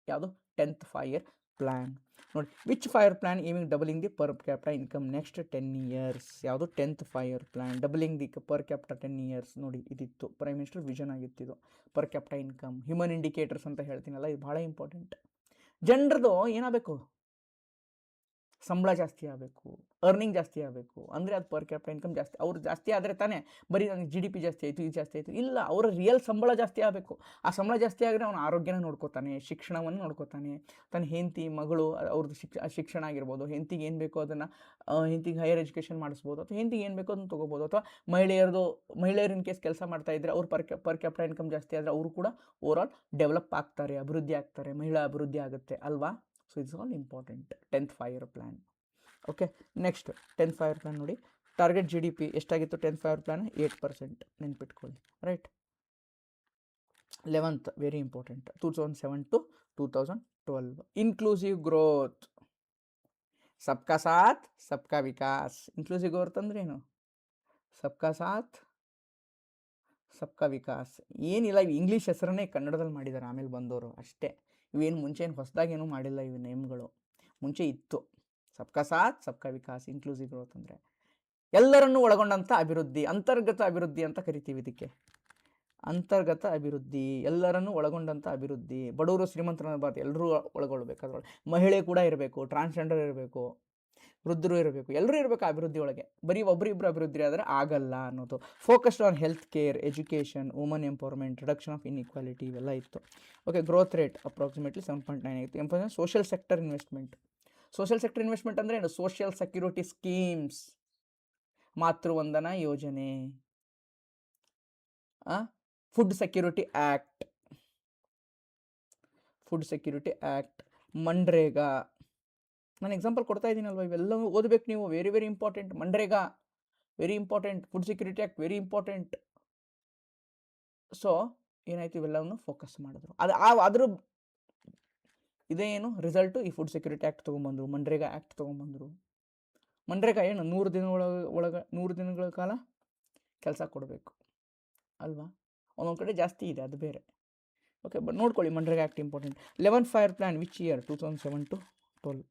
ಯಾವುದು? 10th 5-year plan. ನೋಡಿ, which 5-year plan aiming doubling the per capita income next 10 years? ಯಾವುದು? 10th 5-year plan, doubling the per capita 10 years. ನೋಡಿ ಇದಿತ್ತು, ಪ್ರೈಮ್ ಮಿನಿಸ್ಟರ್ ವಿಷನ್ ಆಗಿತ್ತಿದು. Per capita income, human indicators ಅಂತ ಹೇಳ್ತೀನಲ್ಲ, ಇದು ಭಾಳ ಇಂಪಾರ್ಟೆಂಟ್. ಜನರದು ಏನಾಗಬೇಕು? ಸಂಬಳ ಜಾಸ್ತಿ ಆಗಬೇಕು, ಅರ್ನಿಂಗ್ ಜಾಸ್ತಿ ಆಗಬೇಕು. ಅಂದರೆ ಅದು ಪರ್ ಕ್ಯಾಪಿಟಲ್ ಇನ್ಕಮ್ ಜಾಸ್ತಿ. ಅವ್ರು ಜಾಸ್ತಿ ಆದರೆ ತಾನೇ ಬರೀ ನನಗೆ GDP ಜಾಸ್ತಿ ಆಯಿತು, ಇದು ಜಾಸ್ತಿ ಆಯಿತು ಇಲ್ಲ. ಅವರ ರಿಯಲ್ ಸಂಬಳ ಜಾಸ್ತಿ ಆಗಬೇಕು. ಆ ಸಂಬಳ ಜಾಸ್ತಿ ಆದರೆ ಅವನ ಆರೋಗ್ಯನ ನೋಡ್ಕೋತಾನೆ, ಶಿಕ್ಷಣವನ್ನು ನೋಡ್ಕೋತಾನೆ, ತನ್ನ ಹೆಂಡತಿ ಮಗಳು ಅವ್ರದ್ದು ಶಿಕ್ಷಣ ಆಗಿರ್ಬೋದು, ಹೆಂಡತಿಗೆ ಏನು ಬೇಕೋ ಅದನ್ನು, ಹೆಂಡತಿಗೆ ಹೈಯರ್ ಎಜುಕೇಷನ್ ಮಾಡಿಸ್ಬೋದು, ಅಥವಾ ಹೆಂಡತಿಗೆ ಏನು ಬೇಕೋ ಅದನ್ನು ತೊಗೋಬೋದು. ಅಥವಾ ಮಹಿಳೆಯರು ಇನ್ ಕೇಸ್ ಕೆಲಸ ಮಾಡ್ತಾ ಇದ್ದರೆ ಅವ್ರು ಪರ್ ಕ್ಯಾಪಿಟಲ್ ಇನ್ಕಮ್ ಜಾಸ್ತಿ ಆದರೆ ಅವರು ಕೂಡ ಓವರಾಲ್ ಡೆವಲಪ್ ಆಗ್ತಾರೆ, ಅಭಿವೃದ್ಧಿ ಆಗ್ತಾರೆ, ಮಹಿಳಾ ಅಭಿವೃದ್ಧಿ ಆಗುತ್ತೆ ಅಲ್ವಾ? So it's all important. 10th 5-year plan. Okay, next 10th 5-year plan ನೋಡಿ. ಟಾರ್ಗೆಟ್ GDP ಎಷ್ಟಾಗಿತ್ತು 10th 5-year ಪ್ಲ್ಯಾನ್? 8%. ನೆನ್ಪಿಟ್ಕೊಳ್ಳಿ, right. 11th very important, 2007 to 2012. Inclusive growth, ಸಬ್ಕಾ ಸಾಥ್ ಸಬ್ಕಾ ವಿಕಾಸ್. ಇನ್ಕ್ಲೂಸಿವ್ ಗ್ರೋತ್ ಅಂದ್ರೆ ಏನು? ಸಬ್ಕಾ ಸಾಥ್ ಸಬ್ಕಾ ವಿಕಾಸ್. ಏನಿಲ್ಲ, ಇವು ಇಂಗ್ಲೀಷ್ ಹೆಸರನ್ನೇ ಕನ್ನಡದಲ್ಲಿ ಮಾಡಿದ್ದಾರೆ ಆಮೇಲೆ ಬಂದವರು ಅಷ್ಟೇ. ಇವೇನು ಮುಂಚೆ ಏನು ಹೊಸದಾಗೇನೂ ಮಾಡಿಲ್ಲ, ಇವು ನೇಮ್ಗಳು ಮುಂಚೆ ಇತ್ತು. ಸಬ್ಕಾ ಸಾಥ್ ಸಬ್ಕಾ ವಿಕಾಸ್, ಇನ್ಕ್ಲೂಸಿವ್ ಗ್ರೋತ್ ಅಂದರೆ ಎಲ್ಲರನ್ನೂ ಒಳಗೊಂಡಂಥ ಅಭಿವೃದ್ಧಿ, ಅಂತರ್ಗತ ಅಭಿವೃದ್ಧಿ ಅಂತ ಕರಿತೀವಿ ಇದಕ್ಕೆ. ಅಂತರ್ಗತ ಅಭಿವೃದ್ಧಿ, ಎಲ್ಲರನ್ನೂ ಒಳಗೊಂಡಂಥ ಅಭಿವೃದ್ಧಿ. ಬಡವರು ಶ್ರೀಮಂತರು ಅನ್ನಬಾರ್ದು, ಎಲ್ಲರೂ ಒಳಗೊಳ್ಬೇಕು ಅದರೊಳಗೆ. ಮಹಿಳೆ ಕೂಡ ಇರಬೇಕು, ಟ್ರಾನ್ಸ್ಜೆಂಡರ್ ಇರಬೇಕು, ವೃದ್ಧರು ಇರಬೇಕು, ಎಲ್ಲರೂ ಇರಬೇಕು ಆ ಅಭಿವೃದ್ಧಿ ಒಳಗೆ. ಬರೀ ಒಬ್ಬರಿಬ್ಬರು ಅಭಿವೃದ್ಧಿ ಆದರೆ ಆಗಲ್ಲ ಅನ್ನೋದು. Focused on health care, education, woman empowerment, reduction of inequality, ಇವೆಲ್ಲ ಇತ್ತು. ಓಕೆ, ಗ್ರೋತ್ ರೇಟ್ ಅಪ್ರಾಕ್ಸಿಮೇಟ್ಲಿ 7.9 ಆಗಿತ್ತು. Emphasis social sector investment. Social sector investment ಅಂದರೆ ಏನು? ಸೋಷಿಯಲ್ ಸೆಕ್ಯೂರಿಟಿ ಸ್ಕೀಮ್ಸ್, ಮಾತೃವಂದನಾ ಯೋಜನೆ, ಫುಡ್ ಸೆಕ್ಯೂರಿಟಿ ಆ್ಯಕ್ಟ್, ಮನ್ರೇಗಾ. ನಾನು ಎಕ್ಸಾಂಪಲ್ ಕೊಡ್ತಾ ಇದ್ದೀನಲ್ವ, ಇವೆಲ್ಲವೂ ಓದಬೇಕು ನೀವು. Very very important. MNREGA very important, food security act very important. So ಏನಾಯಿತು, ಇವೆಲ್ಲವನ್ನು ಫೋಕಸ್ ಮಾಡಿದ್ರು. ಅದ್ರ ಇದೇನು ರಿಸಲ್ಟು? ಈ ಫುಡ್ ಸೆಕ್ಯೂರಿಟಿ ಆ್ಯಕ್ಟ್ ತೊಗೊಂಬಂದರು, ಮನ್ರೇಗಾ ಆ್ಯಕ್ಟ್ ತೊಗೊಂಬಂದರು. ಮನ್ರೇಗಾ ಏನು? 100 ದಿನಗಳ ಕಾಲ ಕೆಲಸ ಕೊಡಬೇಕು ಅಲ್ವಾ? ಒಂದೊಂದು ಕಡೆ ಜಾಸ್ತಿ ಇದೆ, ಅದು ಬೇರೆ. ಓಕೆ, ಬಟ್ ನೋಡ್ಕೊಳ್ಳಿ, MNREGA act important. 11th 5-year plan which year? 2007 to 12.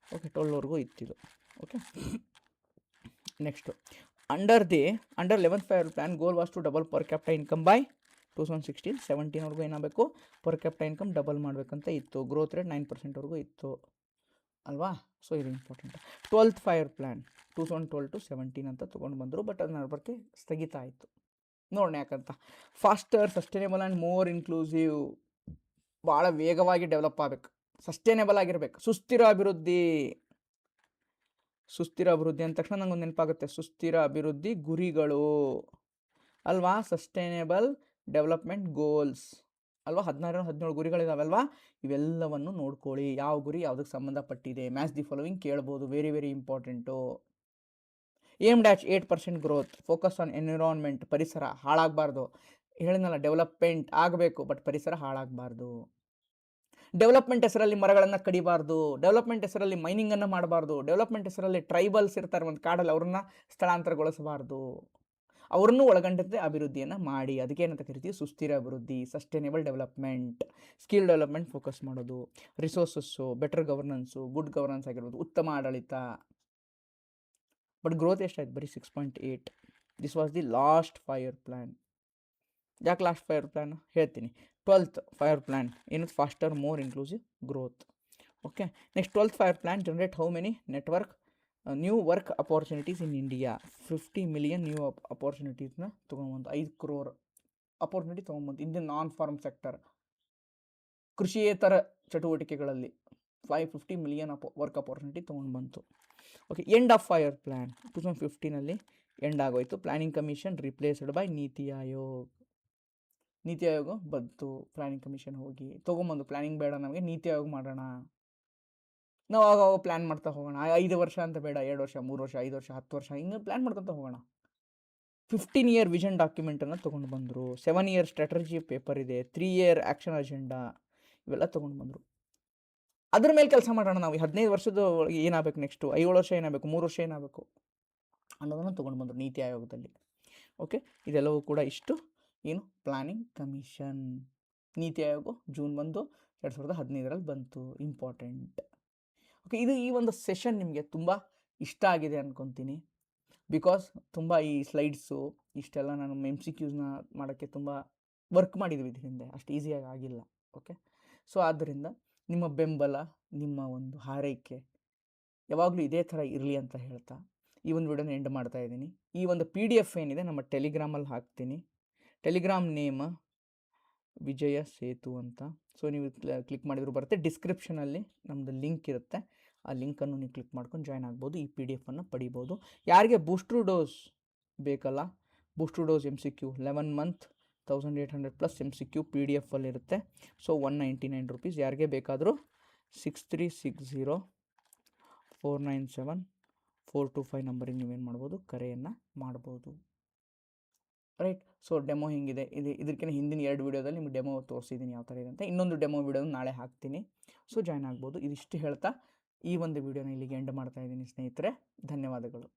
Okay, 12ವರೆಗೂ ಇತ್ತಿದು. Okay, next under 11th 5-year plan goal was to double per capita income by 2016. 17ವರೆಗೂ ಏನಾಗಬೇಕು? ಪರ್ ಕ್ಯಾಪಿಟಾ ಇನ್ಕಮ್ ಡಬಲ್ ಮಾಡಬೇಕಂತ ಇತ್ತು. ಗ್ರೋತ್ ರೇಟ್ 9%ವರೆಗೂ ಇತ್ತು. ಅಲ್ವಾ? So ಇದು important. 12th 5-year plan 2012 to 17 ಅಂತ ತೊಗೊಂಡು ಬಂದರು, ಬಟ್ ಅದು ನಡ್ಬರ್ಕೆ ಸ್ಥಗಿತ ಆಯಿತು. ನೋಡೋಣ ಯಾಕಂತ. Faster, sustainable and more inclusive, ಭಾಳ ವೇಗವಾಗಿ ಡೆವಲಪ್ ಆಗಬೇಕು, ಸಸ್ಟೈನೇಬಲ್ ಆಗಿರ್ಬೇಕು, ಸುಸ್ಥಿರ ಅಭಿವೃದ್ಧಿ. ಸುಸ್ಥಿರ ಅಭಿವೃದ್ಧಿ ಅಂದ ತಕ್ಷಣ ನಂಗೊಂದು ನೆನಪಾಗುತ್ತೆ, ಸುಸ್ಥಿರ ಅಭಿವೃದ್ಧಿ ಗುರಿಗಳು ಅಲ್ವಾ? ಸಸ್ಟೈನೇಬಲ್ ಡೆವಲಪ್ಮೆಂಟ್ ಗೋಲ್ಸ್ ಅಲ್ವಾ? 17 ಗುರಿಗಳಿದಾವಲ್ವಾ? ಇವೆಲ್ಲವನ್ನು ನೋಡ್ಕೊಳ್ಳಿ, ಯಾವ ಗುರಿ ಯಾವುದಕ್ಕೆ ಸಂಬಂಧಪಟ್ಟಿದೆ. ಮ್ಯಾಚ್ ದಿ ಫಾಲೋವಿಂಗ್ ಕೇಳ್ಬೋದು, very very important. Aim dash 8% growth, focus on environment, ಪರಿಸರ ಹಾಳಾಗಬಾರ್ದು. ಹೇಳಿದ್ನಲ್ಲ, ಡೆವಲಪ್ಮೆಂಟ್ ಆಗಬೇಕು ಬಟ್ ಪರಿಸರ ಹಾಳಾಗಬಾರ್ದು. ಡೆವಲಪ್ಮೆಂಟ್ ಹೆಸರಲ್ಲಿ ಮರಗಳನ್ನು ಕಡಿಬಾರ್ದು, ಡೆವಲಪ್ಮೆಂಟ್ ಹೆಸರಲ್ಲಿ ಮೈನಿಂಗನ್ನು ಮಾಡಬಾರ್ದು, ಡೆವಲಪ್ಮೆಂಟ್ ಹೆಸರಲ್ಲಿ ಟ್ರೈಬಲ್ಸ್ ಇರ್ತಾರೆ ಒಂದು ಕಾಡಲ್ಲಿ, ಅವ್ರನ್ನ ಸ್ಥಳಾಂತರಗೊಳಿಸಬಾರ್ದು. ಅವ್ರನ್ನೂ ಒಳಗೊಂಡಂತೆ ಅಭಿವೃದ್ಧಿಯನ್ನು ಮಾಡಿ, ಅದಕ್ಕೇನಂತ ಕರಿತೀವಿ? ಸುಸ್ಥಿರ ಅಭಿವೃದ್ಧಿ, sustainable development. Skill development focus ಮಾಡೋದು, resources, better governance, good governance ಆಗಿರ್ಬೋದು, ಉತ್ತಮ ಆಡಳಿತ. ಬಟ್ ಗ್ರೋತ್ ಎಷ್ಟಾಯ್ತು? ಬರೀ 6.8. This was the last 5-year plan. ಯಾಕೆ ಲಾಸ್ಟ್ 5-year ಪ್ಲ್ಯಾನ್ ಹೇಳ್ತೀನಿ. 12th 5-year ಪ್ಲ್ಯಾನ್ ಏನದು? Faster, more inclusive growth. Okay, next 12th 5-year plan generate how many network new work opportunities in India. 50 million new ಅಪಾರ್ಚುನಿಟೀಸ್ನ ತೊಗೊಂಬಂದು, 5 crore opportunity ತೊಗೊಂಬಂದು in the non farm sector, ಕೃಷಿಯೇತರ ಚಟುವಟಿಕೆಗಳಲ್ಲಿ 50 million work opportunity ತೊಗೊಂಡು ಬಂತು. Okay, end of 5-year plan 2015 end ಆಗೋಯ್ತು. Planning commission replaced by ನೀತಿ ಆಯೋಗ್. ನೀತಿ ಆಯೋಗ ಬಂತು, ಪ್ಲಾನಿಂಗ್ ಕಮಿಷನ್ ಹೋಗಿ ತೊಗೊಂಬಂದು, ಪ್ಲಾನಿಂಗ್ ಬೇಡ ನಮಗೆ, ನೀತಿ ಆಯೋಗ ಮಾಡೋಣ. ನಾವು ಆವಾಗ ಪ್ಲ್ಯಾನ್ ಮಾಡ್ತಾ ಹೋಗೋಣ. 5 ವರ್ಷ ಅಂತ ಬೇಡ, 2 ವರ್ಷ, 3 ವರ್ಷ, 5 ವರ್ಷ, 10 ವರ್ಷ ಹಿಂಗೆ ಪ್ಲ್ಯಾನ್ ಮಾಡ್ಕೊತ ಹೋಗೋಣ. 15-year ವಿಷನ್ ಡಾಕ್ಯುಮೆಂಟನ್ನು ತೊಗೊಂಡು ಬಂದರು. 7-year ಸ್ಟ್ರಾಟಜಿ ಪೇಪರ್ ಇದೆ, 3-year ಆ್ಯಕ್ಷನ್ ಅಜೆಂಡಾ, ಇವೆಲ್ಲ ತೊಗೊಂಡು ಬಂದರು. ಅದ್ರ ಮೇಲೆ ಕೆಲಸ ಮಾಡೋಣ ನಾವು. 15 ವರ್ಷದ ಏನಾಗಬೇಕು, ನೆಕ್ಸ್ಟು 7 ವರ್ಷ ಏನಾಗಬೇಕು, 3 ವರ್ಷ ಏನಾಗಬೇಕು ಅನ್ನೋದನ್ನು ತೊಗೊಂಡು ಬಂದರು ನೀತಿ ಆಯೋಗದಲ್ಲಿ. ಓಕೆ, ಇದೆಲ್ಲವೂ ಕೂಡ ಇಷ್ಟು ಏನು? Planning commission. NITI Aayog June 1, 2015 ಬಂತು. ಇಂಪಾರ್ಟೆಂಟ್. ಓಕೆ, ಇದು ಈ ಒಂದು ಸೆಷನ್ ನಿಮಗೆ ತುಂಬ ಇಷ್ಟ ಆಗಿದೆ ಅಂದ್ಕೊತೀನಿ. ಬಿಕಾಸ್ ತುಂಬ ಈ ಸ್ಲೈಡ್ಸು ಇಷ್ಟೆಲ್ಲ ನಾನು MCQsನ ಮಾಡೋಕ್ಕೆ ತುಂಬ ವರ್ಕ್ ಮಾಡಿದ್ವಿ ಇದ್ರ ಹಿಂದೆ, ಅಷ್ಟು ಈಸಿಯಾಗಿ ಆಗಿಲ್ಲ. ಓಕೆ, ಸೊ ಆದ್ದರಿಂದ ನಿಮ್ಮ ಬೆಂಬಲ, ನಿಮ್ಮ ಒಂದು ಹಾರೈಕೆ ಯಾವಾಗಲೂ ಇದೇ ಥರ ಇರಲಿ ಅಂತ ಹೇಳ್ತಾ ಈ ಒಂದು ವಿಡಿಯೋನ ಎಂಡ್ ಮಾಡ್ತಾ ಇದ್ದೀನಿ. ಈ ಒಂದು PDF ಏನಿದೆ ನಮ್ಮ ಟೆಲಿಗ್ರಾಮಲ್ಲಿ ಹಾಕ್ತೀನಿ. ಟೆಲಿಗ್ರಾಮ್ ನೇಮ್ ವಿಜಯ ಸೇತು ಅಂತ. ಸೊ ನೀವು ಕ್ಲಿಕ್ ಮಾಡಿದ್ರು ಬರುತ್ತೆ. ಡಿಸ್ಕ್ರಿಪ್ಷನಲ್ಲಿ ನಮ್ಮದು ಲಿಂಕ್ ಇರುತ್ತೆ, ಆ ಲಿಂಕನ್ನು ನೀವು ಕ್ಲಿಕ್ ಮಾಡ್ಕೊಂಡು ಜಾಯ್ನ್ ಆಗ್ಬೋದು, ಈ PDF ಪಡಿಬೋದು. ಯಾರಿಗೆ ಬೂಸ್ಟ್ರ್ ಡೋಸ್ ಬೇಕಲ್ಲ, booster dose MCQ 11 month 1800+ MCQ PDF so 199 rupees. ಯಾರಿಗೆ ಬೇಕಾದರೂ 6360497425 ನಂಬರಿಗೆ ನೀವೇನು ಮಾಡ್ಬೋದು? ಕರೆಯನ್ನು ಮಾಡ್ಬೋದು. ರೈಟ್. ಸೊ ಡೆಮೋ ಹಿಂಗಿದೆ. ಇದಕ್ಕಿಂತ ಹಿಂದಿನ 2 ವೀಡಿಯೋದಲ್ಲಿ ನಿಮ್ಗೆ ಡೆಮೋ ತೋರಿಸಿದ್ದೀನಿ ಯಾವ ಥರ ಇದೆ ಅಂತ. ಇನ್ನೊಂದು ಡೆಮೋ ವೀಡಿಯೋನ ನಾಳೆ ಹಾಕ್ತೀನಿ. ಸೊ ಜಾಯ್ನ್ ಆಗ್ಬೋದು. ಇದಿಷ್ಟು ಹೇಳ್ತಾ ಈ ಒಂದು ವೀಡಿಯೋನ ಇಲ್ಲಿಗೆ ಎಂಡ್ ಮಾಡ್ತಾ ಇದ್ದೀನಿ ಸ್ನೇಹಿತರೆ. ಧನ್ಯವಾದಗಳು.